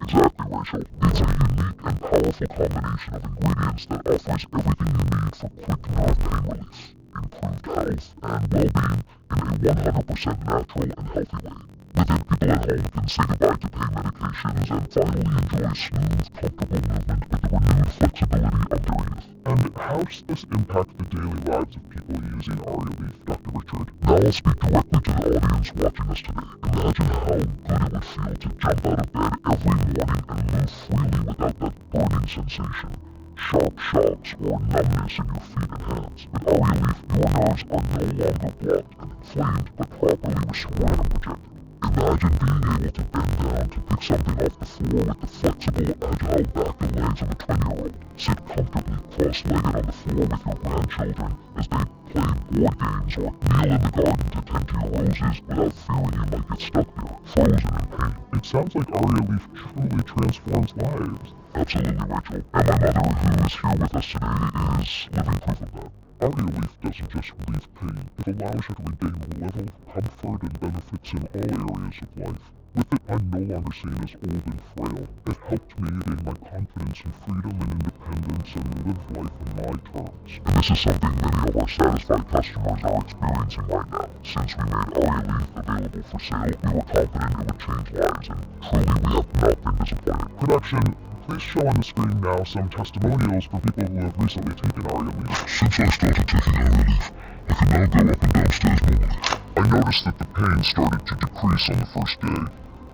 S2: Exactly, Rachel. It's a unique and powerful combination of ingredients that offers everything you need for quick nerve pain relief, improved health, and well-being in a 100% natural and healthy way. With it, people at home can say goodbye to pain medications and finally enjoy smooth, comfortable movement with the renewed flexibility of their youth.
S1: And how does this impact the daily lives of people using Arialief, Dr. Richard?
S2: Now I'll speak directly to the audience watching us today. Imagine how good it would feel to jump out of bed every morning and move freely without that burning sensation, sharp shocks, or numbness in your feet and hands. With Arialief, your nerves are no longer blocked and inflamed, but properly restored and protected. Imagine being able to bend down to pick something off the floor with the flexible, agile back and legs of a 20-year-old. Sit comfortably cross-legged on the floor with your grandchildren as they play board games or kneel in the garden to tend to your roses without fearing you might get stuck there, frozen in pain.
S1: It sounds like Arialief truly transforms lives.
S2: Absolutely, Rachel. And my mother, who is here with us today, is living proof of that.
S1: Arialief doesn't just relieve pain, it allows you to regain a level of comfort and benefits in all areas of life. With it, I'm no longer seen as old and frail. It helped me gain my confidence in freedom and independence and live life on my terms.
S2: And this is something many of our satisfied customers are experiencing right now. Since we made Arialief available for sale, we were confident it would change lives, and truly we have not been disappointed.
S1: Production, Please show on the screen now some testimonials for people who have recently taken Arialief.
S2: Since I started taking Arialief, I can now go up and downstairs normally.
S1: I noticed that the pain started to decrease on the first day.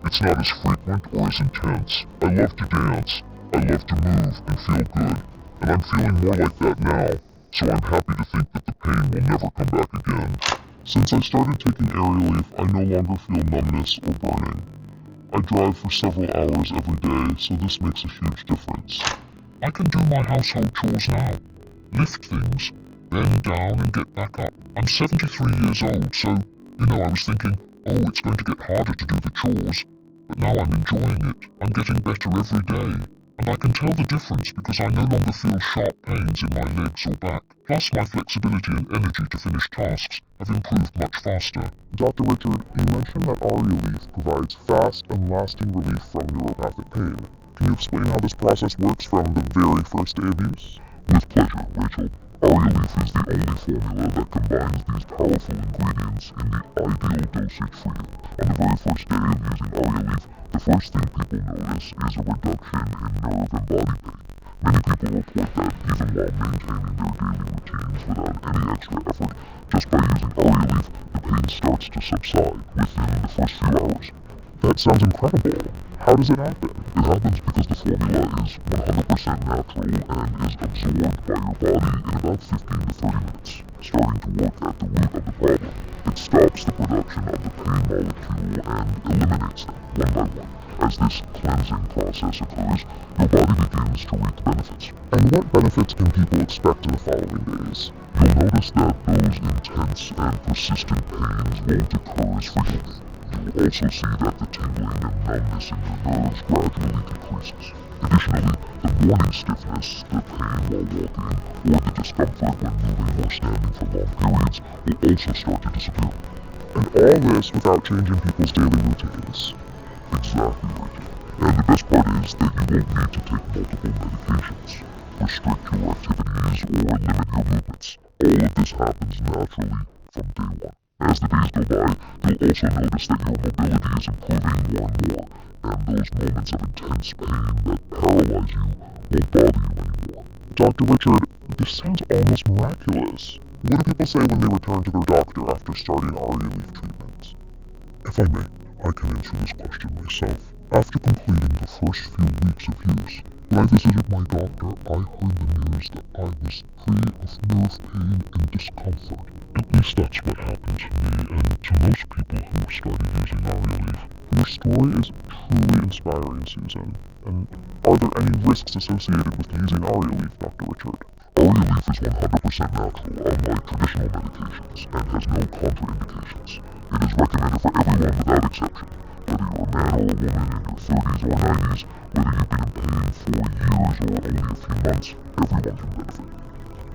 S1: It's not as frequent or as intense. I love to dance. I love to move and feel good. And I'm feeling more like that now, so I'm happy to think that the pain will never come back again. Since I started taking Arialief, I no longer feel numbness or burning. I drive for several hours every day, so this makes a huge difference. I can do my household chores now. Lift things, bend down and get back up. I'm 73 years old, so, I was thinking, oh, it's going to get harder to do the chores. But now I'm enjoying it. I'm getting better every day. And I can tell the difference because I no longer feel sharp pains in my legs or back. Plus, my flexibility and energy to finish tasks have improved much faster. Dr. Richard, you mentioned that Arialief provides fast and lasting relief from neuropathic pain. Can you explain how this process works from the very first day of use?
S2: With pleasure, Rachel. Arialief is the only formula that combines these powerful ingredients in the ideal dosage for you. On the very first day of using Arialief, the first thing people notice is a reduction in nerve and body pain. Many people report that even while maintaining their daily routines without any extra effort, just by using Arialief, the pain starts to subside within the first few hours.
S1: That sounds incredible. How does it happen?
S2: It happens because the formula is 100% natural and is absorbed by your body in about 15 to 30 minutes, starting to work at the root of the problem. It stops the production of the pain molecule and eliminates them one by one. As this cleansing process occurs, your body begins to reap the benefits.
S1: And what benefits can people expect in the following days?
S2: You'll notice that those intense and persistent pains won't occur as frequently. You'll also see that the tingling and numbness in your nerves gradually decreases. Additionally, the morning stiffness, the pain while walking, or the discomfort when moving or standing for long periods will also start to disappear.
S1: And all this without changing people's daily routines.
S2: Exactly, Rachel. And the best part is that you won't need to take multiple medications, restrict your activities, or limit your movements. All of this happens naturally from day one. As the days go by, you'll also notice that your mobility is improving more and more, and those moments of intense pain that paralyze you won't bother you anymore.
S1: Dr. Richard, this sounds almost miraculous. What do people say when they return to their doctor after starting Arialief treatment?
S2: If I may, I can answer this question myself. After completing the first few weeks of use, when I visited my doctor, I heard the news that I was free of nerve pain and discomfort. At least that's what happened to me and to most people who started using Arialief.
S1: Your story is truly inspiring, Susan. And are there any risks associated with using Arialief, Dr. Richard?
S2: Arialief is 100% natural, unlike traditional medications, and has no contraindications. It is recommended for everyone without exception. Whether you're a man or a woman in your 30s or 90s, whether you've been in pain for years or only a few months, everyone can benefit.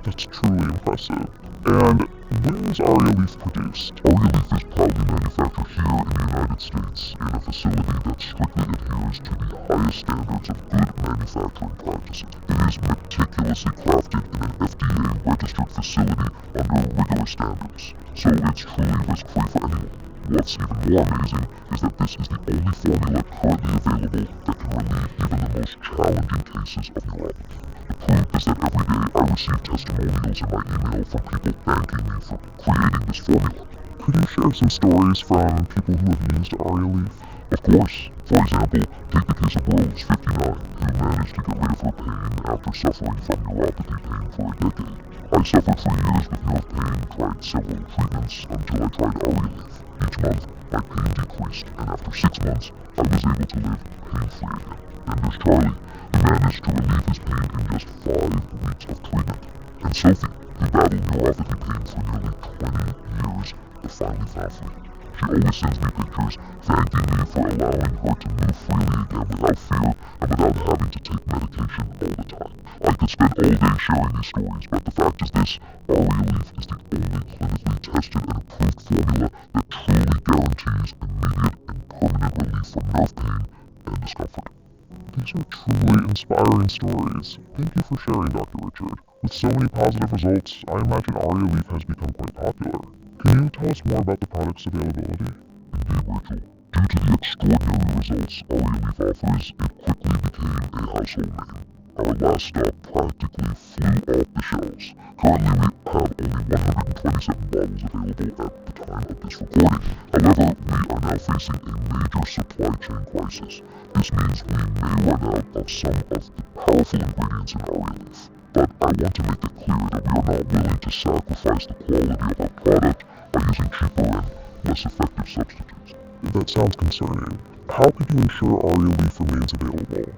S1: That's truly impressive. And where is Arialief produced?
S2: Arialief is proudly manufactured here in the United States in a facility that strictly adheres to the highest standards of good manufacturing practices. It is meticulously crafted in an FDA-registered facility under rigorous standards, so it's truly risk-free for anyone. What's even more amazing is that this is the only formula currently available that can relieve even the most challenging cases of neuropathy. The proof is that every day I receive testimonials in my email from people thanking me for creating this formula.
S1: Could you share some stories from people who have used Arialief?
S2: Of course. For example, take the case of Rose, 59, who managed to get rid of her pain after suffering from neuropathy pain for a decade. I suffered for years with nerve pain, tried several treatments until I tried Arialief. Each month, my pain decreased, and after 6 months, I was able to live pain-free again. And there's Charlie, who managed to relieve his pain in just 5 weeks of treatment. And Sophie, who battled neuropathy pain for nearly 20 years, but finally found free. She always sends me pictures, thanking me for allowing her to move freely again without fear and without having to take medication all the time. I could spend all day sharing these stories, but the fact is this: Arialief is the only clinically tested and approved formula that truly guarantees immediate and permanent relief from nerve pain and discomfort.
S1: These are truly inspiring stories. Thank you for sharing, Dr. Richard. With so many positive results, I imagine Arialief has become quite popular. Can you tell us more about the product's availability?
S2: Indeed, Rachel. Due to the extraordinary results Arialief offers, it quickly became a household name. Our last stock practically flew off the shelves. Currently, we have only 127 bottles available at the time of this recording. However, we are now facing a major supply chain crisis. This means we may run out of some of the powerful ingredients in Arialief. But I want to make it clear that we are not willing to sacrifice the quality of our product by using cheaper and less effective substitutes.
S1: That sounds concerning. How could you ensure Arialief remains available?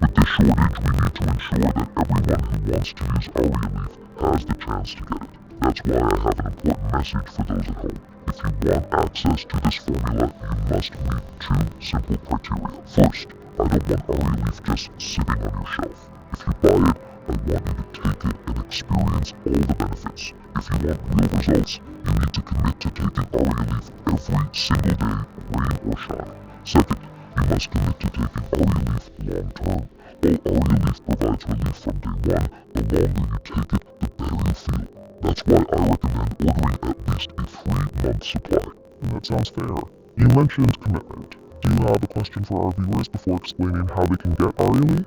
S2: With this shortage, we need to ensure that everyone who wants to use Arialief has the chance to get it. That's why I have an important message for those at home. If you want access to this formula, you must meet two simple criteria. First, I don't want Arialief just sitting on your shelf. If you buy it, I want you to take it and experience all the benefits. If you want real results, you need to commit to taking Arialief every single day, rain or shine. Second, you must commit to taking Arialief long term. While Arialief provides relief from day one, the longer you take it, the better you feel. That's why I recommend ordering at least a 3-month supply.
S1: That sounds fair. You mentioned commitment. Do you have a question for our viewers before explaining how they can get Arialief?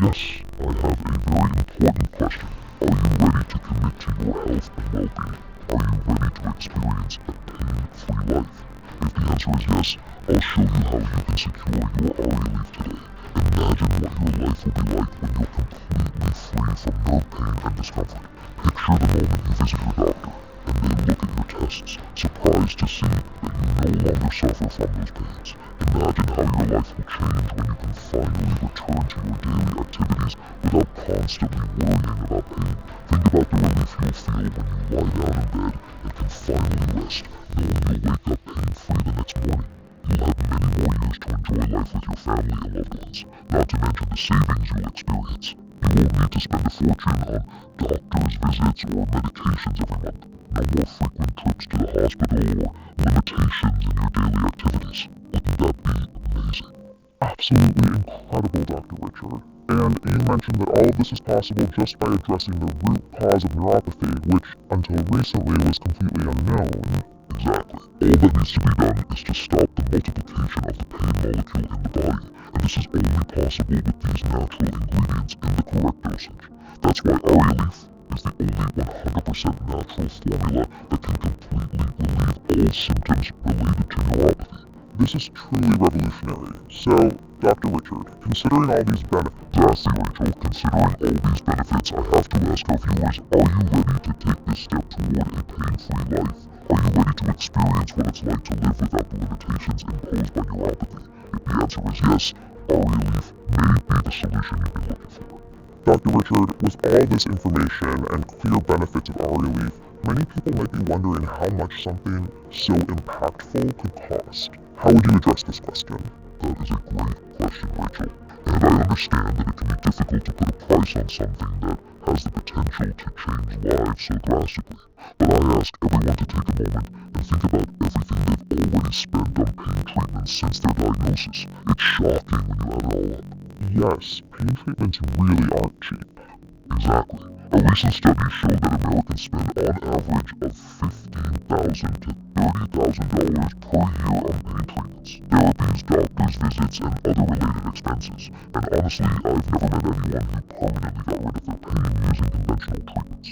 S2: Yes, I have a very important question. Are you ready to commit to your health and well-being? Are you ready to experience a pain-free life? If the answer is yes, I'll show you how you can secure your Arialief today. Imagine what your life will be like when you're completely free from nerve pain and discomfort. Picture the moment you visit your doctor, and they look at your tests, surprised to see that you no longer suffer from those pains. Imagine how your life will change when you can finally return to your daily activities without constantly worrying about pain. Think about the relief you'll feel when you lie down in bed and can finally rest, knowing you'll wake up pain-free the next morning. You'll have many more years to enjoy life with your family and loved ones, not to mention the savings you'll experience. You won't need to spend a fortune on doctor's visits or medications every month. No more frequent trips to the hospital or limitations in your daily activities. Wouldn't that be amazing?
S1: Absolutely incredible, Dr. Richard. And you mentioned that all of this is possible just by addressing the root cause of neuropathy, which until recently was completely unknown.
S2: Exactly. All that needs to be done is to stop the multiplication of the pain molecule in the body, and this is only possible with these natural ingredients in the correct dosage. That's why Arialief is the only 100% natural formula that can completely relieve all symptoms related to neuropathy.
S1: This is truly revolutionary. So, Dr. Richard, considering all these benefits...
S2: Exactly, Rachel. Considering all these benefits, I have to ask our viewers, are you ready to take this step toward a pain-free life? Are you ready to experience what it's like to live without the limitations imposed by neuropathy? If the answer is yes, Arialief may be the solution you've been looking for.
S1: Dr. Richard, with all this information and clear benefits of Arialief, many people might be wondering how much something so impactful could cost. How would you address this question?
S2: That is a great question, Rachel. And I understand that it can be difficult to put a price on something that has the potential to change lives so drastically. But I ask everyone to take a moment and think about everything they've already spent on pain treatments since their diagnosis. It's shocking when you add it all up.
S1: Yes, pain treatments really aren't cheap.
S2: Exactly. A recent study showed that Americans spend on average of $15,000 to $30,000 per year on pain treatments, therapies, doctor's visits, and other related expenses. And honestly, I've never met anyone who permanently got rid of their pain using conventional treatments.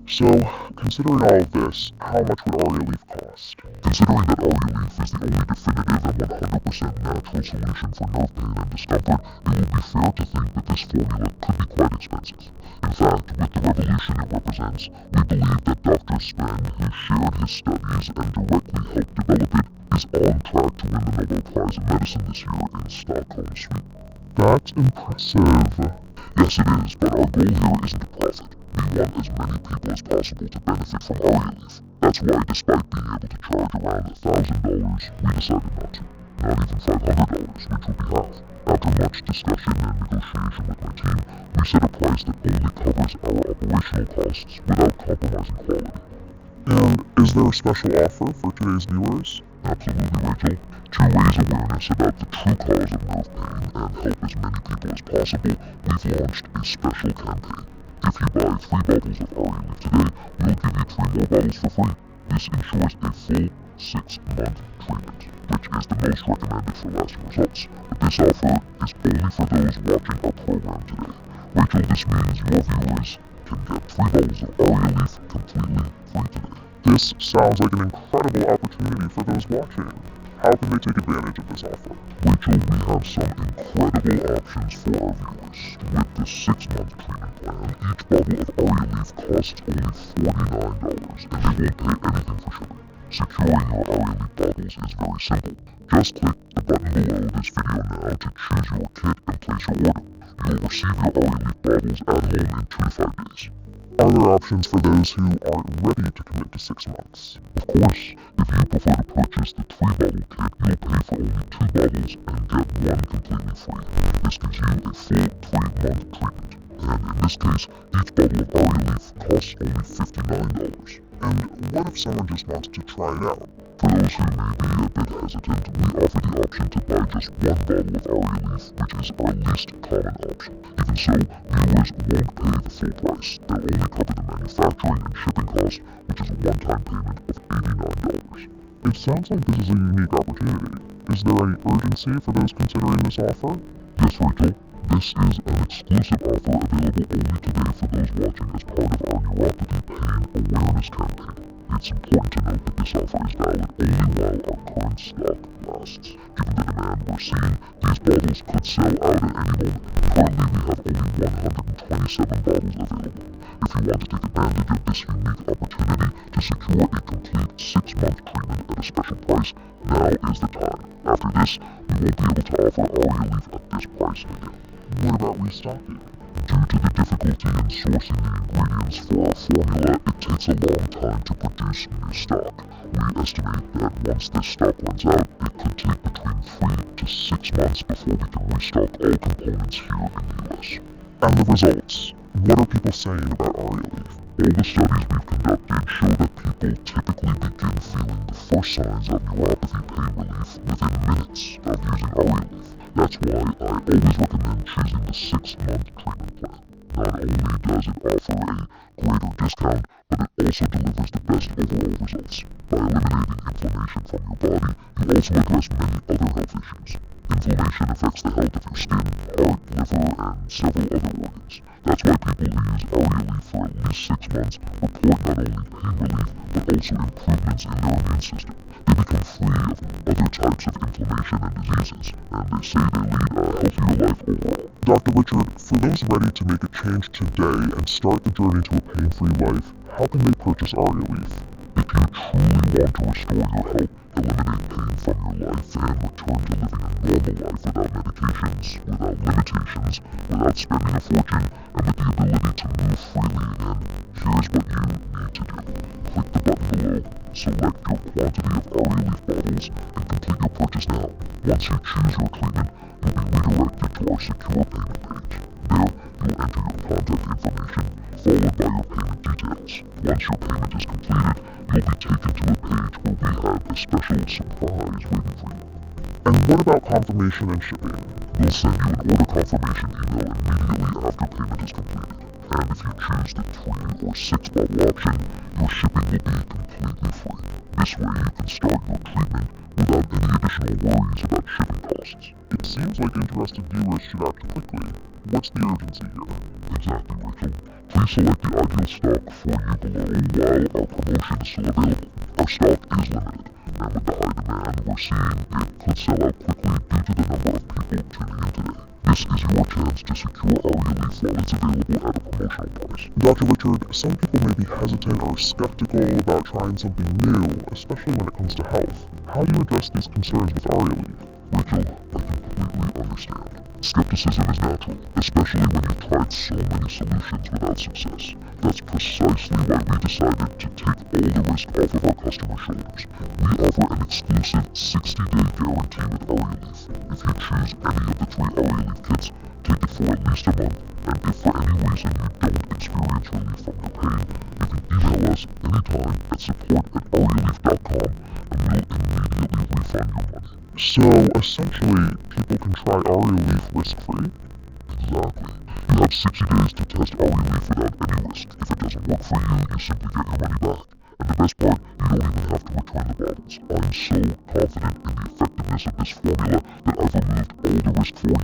S1: So, considering all of this, how much would Arialief cost?
S2: Considering that Arialief is the only definitive and 100% natural solution for nerve pain and discomfort, it would be fair to think that this formula could be quite expensive. In fact, with the revolution it represents, we believe that Dr. Spang, who shared his studies and directly helped develop it, is on track to win the Nobel Prize in Medicine this year in Stockholm, Sweden.
S1: That's impressive.
S2: Yes, it is, but our goal here isn't to profit. We want as many people as possible to benefit from Arialief. That's why, despite being able to charge around $1,000, we decided not to. Not even $500, which would be half. After much discussion and negotiation with my team, we set a price that only covers our operational costs without compromising quality.
S1: And is there a special offer for today's viewers?
S2: Absolutely, Rachel. To raise awareness about the true cause of nerve pain and help as many people as possible, we've launched a special campaign. If you buy 3 bottles of Arialief today, we'll give you 3 more bottles for free. This ensures a full 6-month treatment. which is the most recommended for lasting results. But this offer is only for those watching our program today. Rachel, this means your viewers can get 3 bottles of Arialief completely free today.
S1: This sounds like an incredible opportunity for those watching. How can they take advantage of this offer?
S2: Rachel, we have some incredible options for our viewers. With the 6-month treatment plan, each bottle of Arialief costs only $49, and they won't pay anything for shipping. Securing your Arialief bottles is very simple. Just click the button below this video now to choose your kit and place your order. You'll receive your Arialief bottles at home in 2 to 5 days.
S1: Are there options for those who aren't ready to commit to 6 months?
S2: Of course, if you prefer to purchase the 3-bottle kit, you'll pay for only 2 bottles and get 1 completely free. This gives you a full 3-month treatment. And in this case, each bottle of Arialief costs only $59.
S1: And what if someone just wants to try it out?
S2: For those who may be a bit hesitant, we offer the option to buy just 1 bottle of Arialief, which is our least common option. Even so, viewers won't pay the full price. They'll only cover the manufacturing and shipping cost, which is a one-time payment of $89.
S1: It sounds like this is a unique opportunity. Is there any urgency for those considering this offer?
S2: Yes, Rachel. This is an exclusive offer available only today for those watching as part of our neuropathy pain awareness campaign. It's important to note that this offer is valid only while our current stock lasts. Given the demand we're seeing, these bottles could sell out at any moment. Currently, we have only 127 bottles available. If you want to take advantage of this unique opportunity to secure a complete 6-month treatment at a special price, now is the time. After this, we won't be able to offer Arialief at this price again.
S1: What about restocking?
S2: Due to the difficulty in sourcing the ingredients for our formula, it takes a long time to produce new stock. We estimate that once this stock runs out, it could take between 3 to 6 months before we can restock all components here in the US.
S1: And the results? What are people saying about Arialief?
S2: All the studies we've conducted show that people typically begin feeling the first signs of neuropathy pain relief within minutes of using Arialief. That's why I always recommend choosing the 6-month treatment plan. Not only does it offer a greater discount, but it also delivers the best overall results. By eliminating inflammation from your body, you also address many other health issues. Inflammation affects the health of your skin, heart, liver, and several other organs. That's why people who use Arialief for at least 6 months report not only pain relief, but also improvements in their immune system. They become free of other types of inflammation and diseases, and they say they lead a healthier life overall.
S1: Dr. Richard, for those ready to make a change today and start the journey to a pain-free life, how can they purchase Arialief?
S2: If you truly want to restore your health, eliminate pain from your life, and return to living a normal life without medications, without limitations, without spending a fortune, and with the ability to move freely again, here's what you need to do. Click the button below, select your quantity of Arialief bottles, and complete your purchase now. Once you choose your treatment, you'll be redirected to our secure payment page. There, you'll enter your contact information, followed by your payment details. Once your payment is completed, you'll be taken to a page where we have a special surprise waiting for you.
S1: And what about confirmation and shipping?
S2: We'll send you an order confirmation email immediately after payment is completed. And if you choose the 3 or 6 bottle option, your shipping will be completely free. This way you can start your treatment without any additional worries about shipping costs.
S1: It seems like interested viewers should act quickly. What's the urgency here?
S2: Exactly, Rachel. Please select the ideal stock for you below while our promotion is still available. Our stock is limited, and with the high demand we're seeing, it could sell out quickly due to the number of people tuning in today. This is your chance to secure Arialief while it's available at a promotional price.
S1: Dr. Richard, some people may be hesitant or skeptical about trying something new, especially when it comes to health. How do you address these concerns with Arialief?
S2: Rachel, I completely understand. Skepticism is natural, especially when you've tried so many solutions without success. That's precisely why we decided to take all the risk off of our customers' shoulders. We offer an exclusive 60-day guarantee with Arialief. If you choose any of the 3 Arialief kits, take it for at least a month, and if for any reason you don't experience relief from your pain, you can email us anytime at support@arialief.com and we'll immediately refund your money.
S1: So, essentially, people can try Arialief risk-free?
S2: Exactly. You have 60 days to test Arialief without any risk. If it doesn't work for you, you simply get your money back. And the best part, you don't even have to return the bottles. I'm so confident in the effectiveness of this formula that I've removed all the risk for you.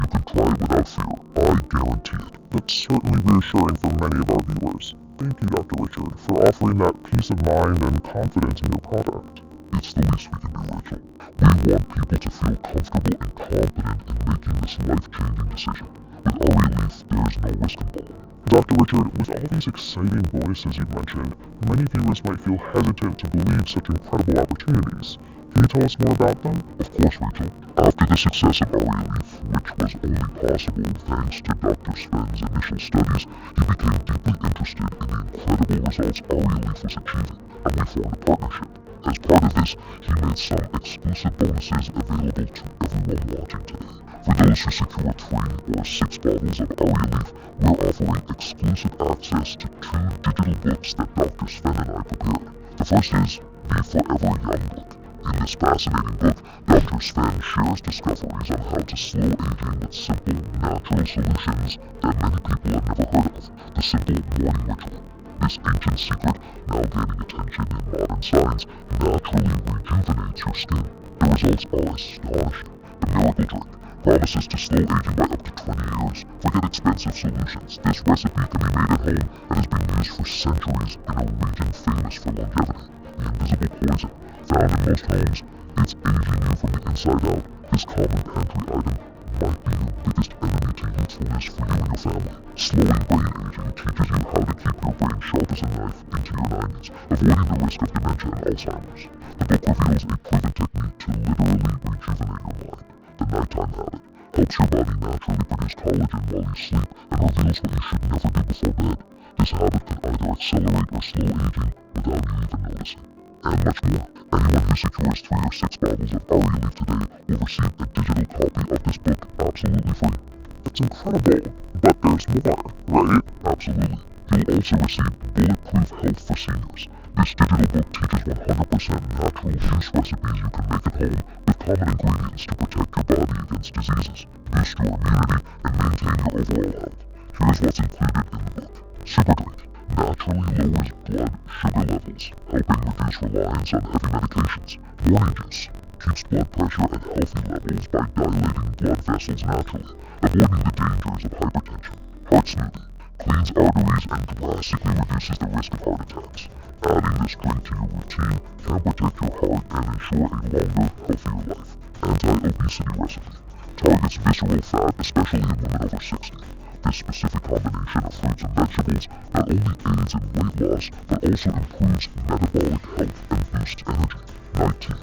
S2: You can try it without fear. I guarantee it.
S1: That's certainly reassuring for many of our viewers. Thank you, Dr. Richard, for offering that peace of mind and confidence in your product.
S2: It's the least we can do, Rachel. We want people to feel comfortable and confident in making this life-changing decision. With Arialief, there is no risk involved.
S1: Dr. Richard, with all these exciting bonuses you've mentioned, many viewers might feel hesitant to believe such incredible opportunities. Can you tell us more about them?
S2: Of course, Rachel. After the success of Arialief, which was only possible thanks to Dr. Sven's initial studies, he became deeply interested in the incredible results Arialief was achieving, and we formed a partnership. As part of this, he made some exclusive bonuses available to everyone watching today. For those who secure 3 or 6 bottles of Arialief, we're offering exclusive access to 2 digital books that Dr. Sven and I prepared. The first is the Forever Young book. In this fascinating book, Dr. Sven shares discoveries on how to slow aging with simple, natural solutions that many people have never heard of. The simple morning ritual. This ancient secret, now gaining attention in modern science, naturally rejuvenates your skin. The results are astonishing. The miracle drink promises to slow aging by up to 20 years. Forget expensive solutions. This recipe can be made at home and has been used for centuries in a region famous for longevity. The invisible poison, found in most homes, it's aging you from the inside out. This common pantry item might be your biggest enemy to youthfulness for you and your family. Slowing brain aging teaches you how to keep your brain sharp as a knife into your 90s, avoiding the risk of dementia and Alzheimer's. The book reveals a proven technique to literally rejuvenate your mind. The nighttime habit helps your body naturally produce collagen while you sleep and reveals what you should never do before bed. This habit can either accelerate or slow aging without you even noticing. And much more. Anyone who secures 3 or 6 bottles of Arialief today will receive a digital copy of this book absolutely free.
S1: That's incredible, but there's more, right?
S2: Absolutely. You'll also receive Bulletproof Health for Seniors. This digital book teaches 100% natural juice recipes you can make at home with common ingredients to protect your body against diseases, boost your immunity, and maintain your overall health. Here's what's included in the book. Super Drink naturally lowers blood sugar levels, helping reduce reliance on heavy medications. Morning Juice keeps blood pressure at healthy levels by dilating blood vessels naturally, avoiding the dangers of hypertension. Heart Smoothie cleans arteries and drastically reduces the risk of heart attacks. Adding this drink to your routine can protect your heart and ensure a longer, healthier life. Anti-obesity recipe targets visceral fat, especially in women over 60. This specific combination of fruits and vegetables not only aids in weight loss, but also improves metabolic health and boosts energy. Night tea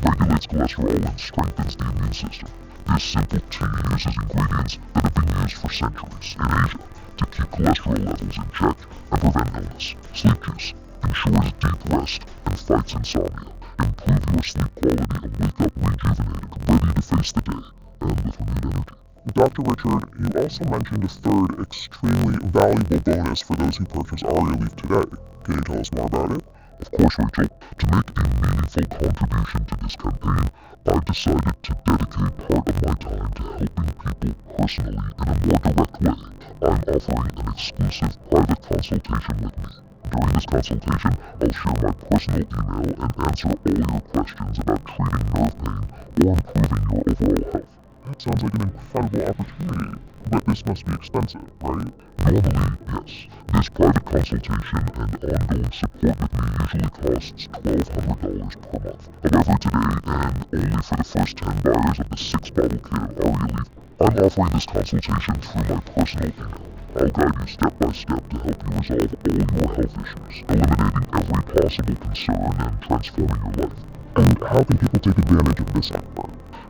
S2: regulates cholesterol and strengthens the immune system. This simple tea uses ingredients that have been used for centuries in Asia to keep cholesterol levels in check and prevent illness. Sleep Juice ensures deep rest and fights insomnia. Improve your sleep quality and wake up rejuvenated, ready to face the day, and with renewed energy.
S1: Dr. Richard, you also mentioned a third extremely valuable bonus for those who purchase Arialief today. Can you tell us more about it?
S2: Of course, Rachel. To make a meaningful contribution to this campaign, I decided to dedicate part of my time to helping people personally in a more direct way. I'm offering an exclusive private consultation with me. During this consultation, I'll share my personal email and answer all your questions about treating nerve pain or improving your overall health.
S1: That sounds like an incredible opportunity, but this must be expensive, right?
S2: Normally, yes. This private consultation and ongoing support with me usually costs $1,200 per month. However, today, and only for the first 10 buyers of the 6-bottle kit of Arialief, I'm offering this consultation through my personal email. I'll guide you step by step to help you resolve all your health issues, eliminating every possible concern and transforming your life.
S1: And how can people take advantage of this offer?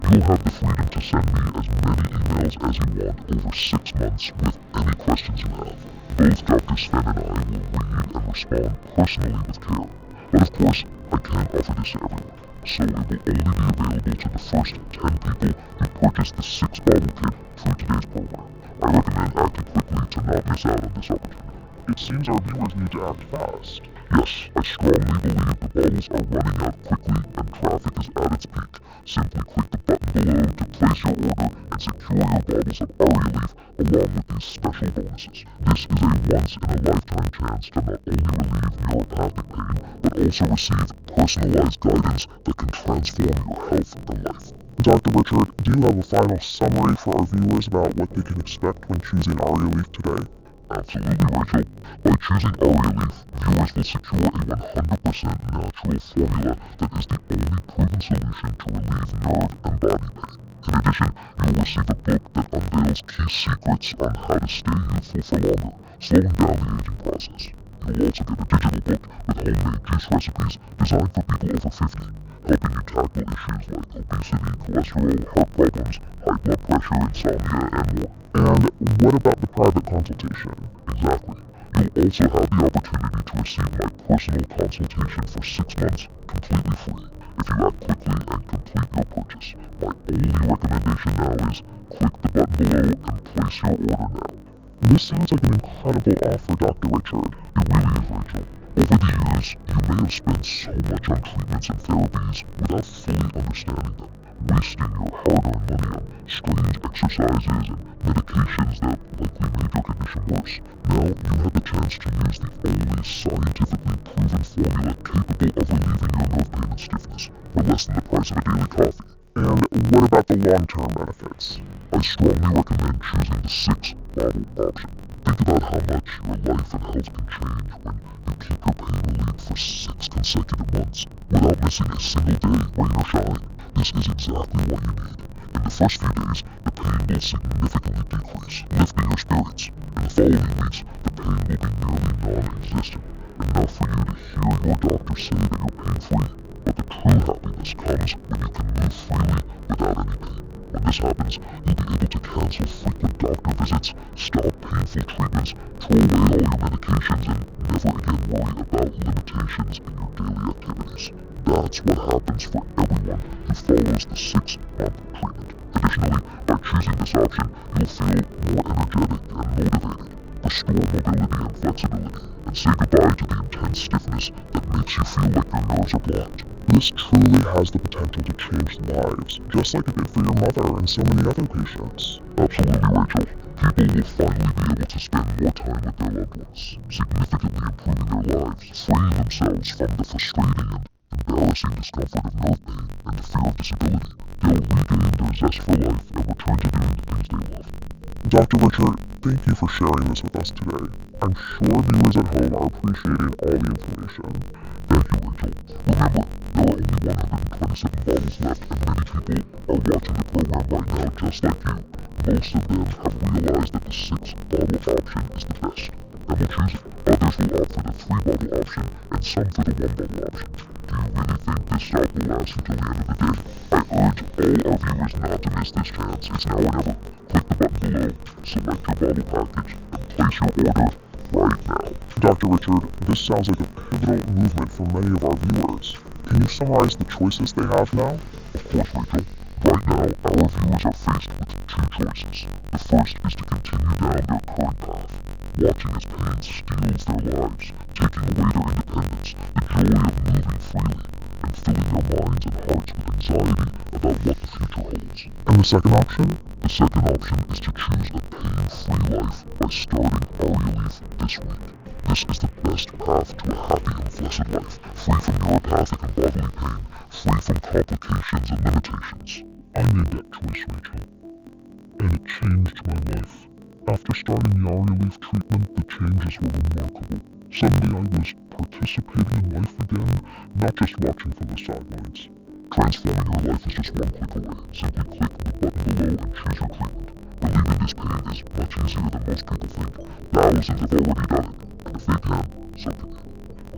S2: You'll have the freedom to send me as many emails as you want over 6 months with any questions you have. Both Dr. Sven and I will read and respond personally with care. But of course, I can't offer this to everyone, so it will only be available to the first 10 people who purchase the 6-bottle kit through today's program. I recommend acting quickly to not miss out on this opportunity.
S1: It seems our viewers need to act fast.
S2: Yes, I strongly believe the bottles are running out quickly and traffic is at its peak. Simply click the button below to place your order and secure your bottles of Arialief along with these special bonuses. This is a once-in-a-lifetime chance to not only relieve neuropathic pain, but also receive personalized guidance that can transform your health and life.
S1: Dr. Richard, do you have a final summary for our viewers about what they can expect when choosing Arialief today?
S2: Absolutely, Rachel. By choosing Arialief, viewers will secure a 100% natural formula that is the only proven solution to relieve nerve and body pain. In addition, you will receive a book that unveils key secrets on how to stay youthful for longer, slowing down the aging process. You will also get a digital book with homemade juice recipes designed for people over 50, helping you tackle issues like obesity, cholesterol, heart problems, high blood pressure, insomnia, and more.
S1: And what about the private consultation?
S2: Exactly. You'll also have the opportunity to receive my personal consultation for 6 months completely free if you act quickly and complete your purchase. My only recommendation now is click the button below and place your order now.
S1: This sounds like an incredible offer, Dr. Richard.
S2: It really is, Rachel. Over the years, you may have spent so much on treatments and therapies without fully understanding them, wasting your hard-earned money on strange exercises and medications that likely made your condition worse. Now, you have the chance to use the only scientifically proven formula capable of relieving your nerve pain and stiffness for less than the price of a daily coffee.
S1: And what about the long-term benefits?
S2: I strongly recommend choosing the 6-bottle option. Think about how much your life and health can change when you keep your pain relieved for 6 consecutive months without missing a single day, rain or shine. This is exactly what you need. In the first few days, the pain will significantly decrease, lifting your spirits. In the following weeks, the pain will be nearly non-existent, enough for you to hear your doctor say that you're pain-free. But the true happiness comes when you can move freely without any pain. When this happens, you'll be able to cancel frequent doctor visits, stop painful treatments, throw away all your medications, and never again worry about limitations in your daily activities. That's what happens for everyone who follows the 6-month treatment. Additionally, by choosing this option, you'll feel more energetic and motivated, restore mobility and flexibility, and say goodbye to the intense stiffness that makes you feel like your nerves are blocked.
S1: This truly has the potential to change lives, just like it did for your mother and so many other patients.
S2: Absolutely, Rachel. People will finally be able to spend more time with their loved ones, significantly improving their lives, freeing themselves from the frustrating and embarrassing discomfort of nerve pain and the fear of disability. They'll regain their zest for life and return to doing the things they love.
S1: Dr. Richard, thank you for sharing this with us today. I'm sure viewers at home are appreciating all the information.
S2: Thank you, Rachel. Remember, there are only 127 bottles left, and many people are watching the program right now just like you. Most of them have realized that the 6-bottle option is the best, and will choose it. Others will opt for the 3-bottle option, and some for the 1-bottle option. Do you really think this stock will last until the end of the day? I urge all our viewers not to miss this chance. It's now or never. Click the button below, select your bottle package, and place your order right now.
S1: Dr. Richard, this sounds like a pivotal movement for many of our viewers. Can you summarize the choices they have now?
S2: Of course, Rachel. Right now, our viewers are faced with 2 choices. The first is to continue down their current path, watching as pain steals their lives, taking away their independence, the joy of moving freely, and filling their minds and hearts with anxiety about what the future holds.
S1: And the second option?
S2: The second option is to choose a pain-free life by starting Arialief this week. This is the best path to a happy and blessed life, free from neuropathic and bodily pain, free from complications and limitations.
S1: I made that choice, Rachel, and it changed my life. After starting the Arialief treatment, the changes were remarkable. Suddenly I was participating in life again, not just watching from the sidelines.
S2: Transforming your life is just one click away. Simply click the button below and choose your treatment. Relieving this pain is much easier than most people think. Thousands have already done it, and if they can, so can you.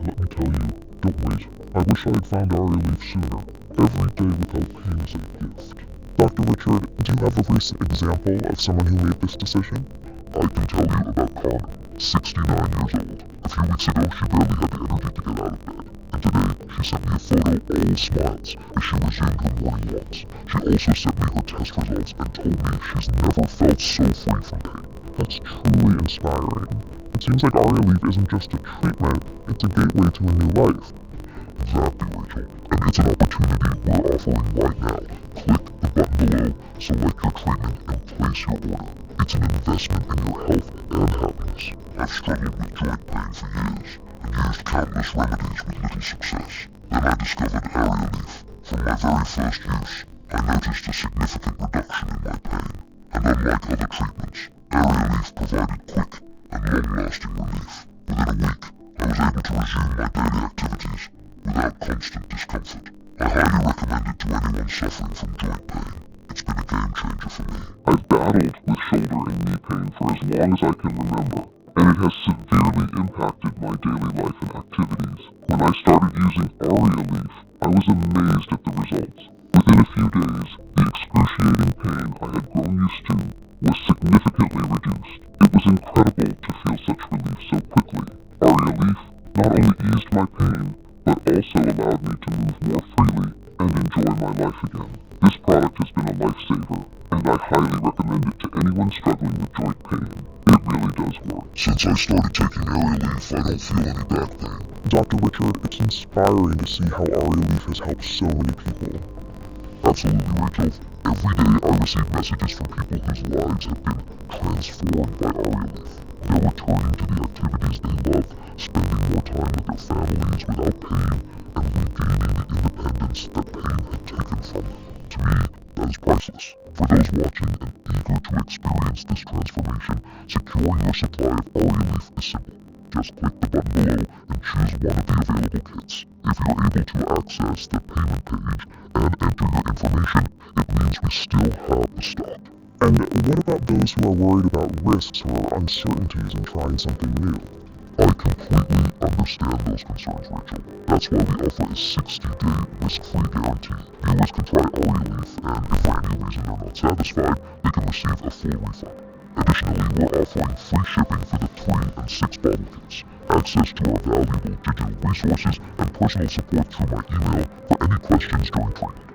S1: Let me tell you, don't wait. I wish I had found Arialief sooner. Every day without pain is a gift. Dr. Richard, do you have a recent example of someone who made this decision?
S2: I can tell you about Carmen, 69 years old. A few weeks ago, she barely had the energy to get out of bed. And today, she sent me a photo all smiles as she resumed her morning walks. She also sent me her test results and told me she's never felt so free from pain.
S1: That's truly inspiring. It seems like Arialief isn't just a treatment, it's a gateway to a new life.
S2: Exactly, Rachel. And it's an opportunity we're offering right now. Click the button below, select your treatment, and place your order. It's an investment in your health and happiness. I've struggled with joint pain for years, and used countless remedies with little success. Then I discovered Arialief. From my very first use, I noticed a significant reduction in my pain, and unlike other treatments, Arialief provided quick and long-lasting relief. Within a week, I was able to resume my daily activities without constant discomfort. I highly recommend it to anyone suffering from joint pain. It's been a game changer for me.
S1: I've battled with shoulder and knee pain for as long as I can remember, and it has severely impacted my daily life and activities. When I started using Arialief, I was amazed at the results. Within a few days, the excruciating pain I had grown used to was significantly reduced. It was incredible to feel such relief so quickly. Arialief not only eased my pain, but also allowed me to move more freely and enjoy my life again. This product has been a lifesaver, and I highly recommend it to anyone struggling with joint pain. It really does work.
S2: Since I started taking Arialief, I don't feel any back pain.
S1: Dr. Richard, it's inspiring to see how Arialief has helped so many people.
S2: Absolutely, Rachel. Every day I receive messages from people whose lives have been transformed by Arialief. They're returning to the activities they love, spending more time with their families without pain, and regaining the independence that pain had taken from them. To me, that is priceless. For those watching and eager to experience this transformation, securing your supply of Arialief is simple. Just click the button below and choose one of the available kits. If you're able to access the payment page and enter your information, it means we still have the stock.
S1: And what about those who are worried about risks or uncertainties in trying something new?
S2: I completely understand those concerns, Rachel. That's why we offer a 60-day risk-free guarantee. Viewers can try Arialief, and if for any reason they're not satisfied, they can receive a full refund. Additionally, we're offering free shipping for the 3 and 6 bottle kits, access to our valuable digital resources, and personal support through my email for any questions during treatment.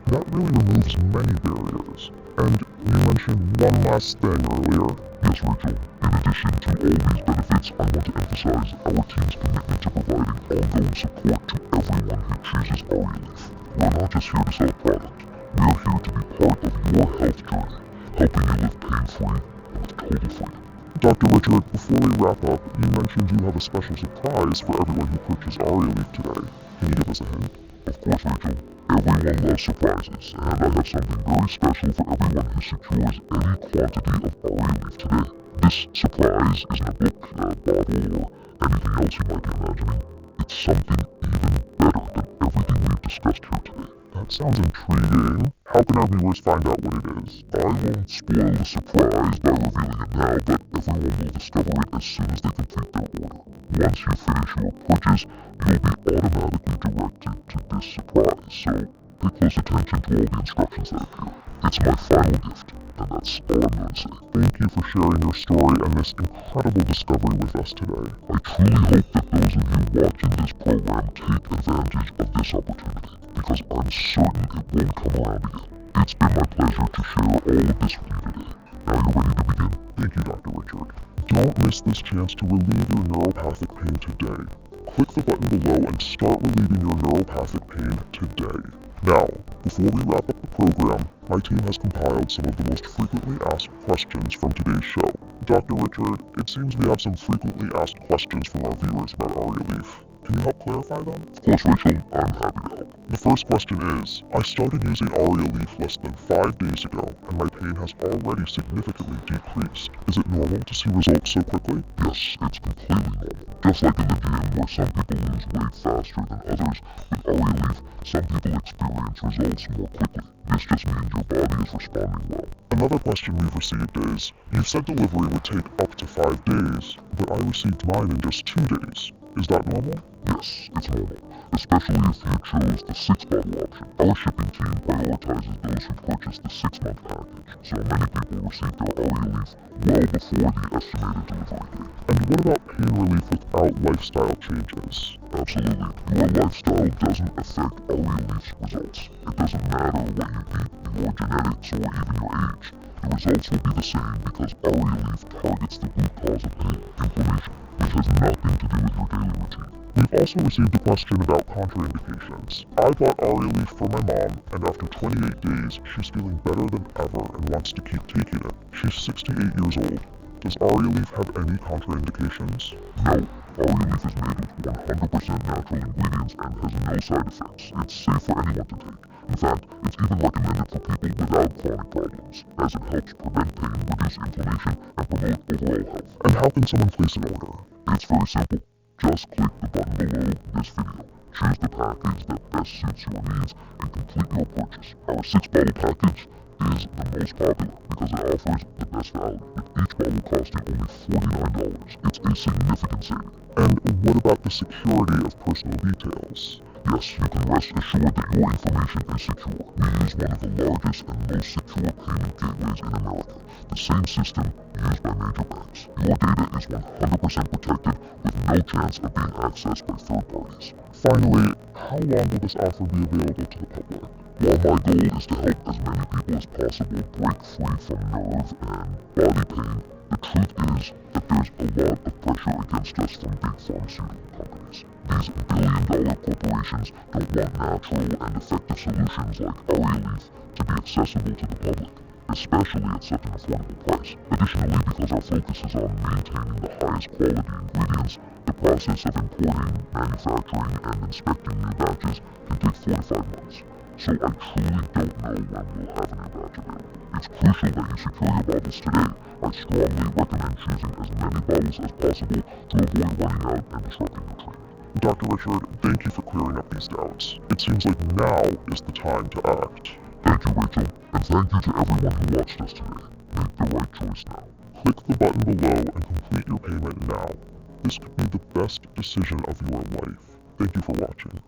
S1: That really removes many barriers. And you mentioned one last thing earlier.
S2: Yes, Rachel. In addition to all these benefits, I want to emphasize our team's commitment to providing ongoing support to everyone who chooses Arialief. We're not just here to sell a product. We are here to be part of your health journey, helping you live pain-free and with total freedom.
S1: Dr. Richard, before we wrap up, you mentioned you have a special surprise for everyone who purchased Arialief today. Can you give us a hint?
S2: Of course, Rachel. Everyone loves surprises, and I have something very special for everyone who secures any quantity of Arialief today. This surprise isn't a book, a bottle, or anything else you might be imagining. It's something even better than everything we've discussed here today.
S1: That sounds intriguing. How can our viewers find out what it is?
S2: I won't spoil the surprise by revealing it now, but everyone will discover it as soon as they complete their order. Once you finish your purchase, you'll be automatically directed to this surprise, so pay close attention to all the instructions that appear. It's my final gift, and that's all I'm going to say.
S1: Thank you for sharing your story and this incredible discovery with us today.
S2: I truly hope that those of you watching this program take advantage of this opportunity, because I'm certain it won't come around again. It's been my pleasure to share all of this with you today. Now you're ready to begin.
S1: Thank you, Dr. Richard. Don't miss this chance to relieve your neuropathic pain today. Click the button below and start relieving your neuropathic pain today. Now, before we wrap up the program, my team has compiled some of the most frequently asked questions from today's show. Dr. Richard, it seems we have some frequently asked questions from our viewers about Arialief. Can you help clarify them?
S2: Of course, Rachel, I'm happy to help.
S1: The first question is, I started using Arialief less than 5 days ago, and my pain has already significantly decreased. Is it normal to see results so quickly?
S2: Yes, it's completely normal. Just like in the gym where some people lose weight faster than others, with Arialief, some people experience results more quickly. This just means your body is responding well.
S1: Another question we've received is, you said delivery would take up to 5 days, but I received mine in just 2 days. Is that normal?
S2: Yes, it's normal, especially if you chose the 6-bottle option. Our shipping team prioritizes those who purchase the 6-month package, so many people receive their Arialief well before the estimated delivery date.
S1: And what about pain relief without lifestyle changes?
S2: Absolutely. Your lifestyle doesn't affect Arialief's results. It doesn't matter what you eat, your genetics, or even your age. The results will be the same because Arialief targets the root cause of pain, inflammation, which has nothing to do with your daily routine.
S1: We've also received a question about contraindications. I bought Arialief for my mom, and after 28 days, she's feeling better than ever and wants to keep taking it. She's 68 years old. Does Arialief have any contraindications?
S2: No, Arialief is made with 100% natural ingredients and has no side effects. It's safe for anyone to take. In fact, it's even recommended for people without chronic problems, as it helps prevent pain, reduce inflammation, and promote overall health.
S1: And how can someone place an order?
S2: It's very simple. Just click the button below this video. Choose the package that best suits your needs and complete your purchase. Our 6-bottle package is the most popular because it offers the best value, with each bottle costing only $49. It's a significant saving.
S1: And what about the security of personal details?
S2: Yes, you can rest assured that your information is secure. We use one of the largest and most secure payment gateways in America, the same system used by major banks. Your data is 100% protected with no chance of being accessed by third parties.
S1: Finally, how long will this offer be available to the public?
S2: While my goal is to help as many people as possible break free from nerve and body pain, the truth is that there's a lot of pressure against us from big pharmaceutical companies. These billion-dollar corporations don't want natural and effective solutions like Arialief to be accessible to the public, especially at such an affordable price. Additionally, because our focus is on maintaining the highest quality ingredients, the process of importing, manufacturing, and inspecting new batches can take 4 to 5 months. So I truly don't know when we'll have a new batch available. It's crucial that you secure your bottles today. I strongly recommend choosing as many bottles as possible to avoid running out and disrupting your treatment.
S1: Dr. Richard, thank you for clearing up these doubts. It seems like now is the time to act.
S2: Thank you, Rachel, and thank you to everyone who watched us today. Make the right choice now.
S1: Click the button below and complete your payment now. This could be the best decision of your life. Thank you for watching.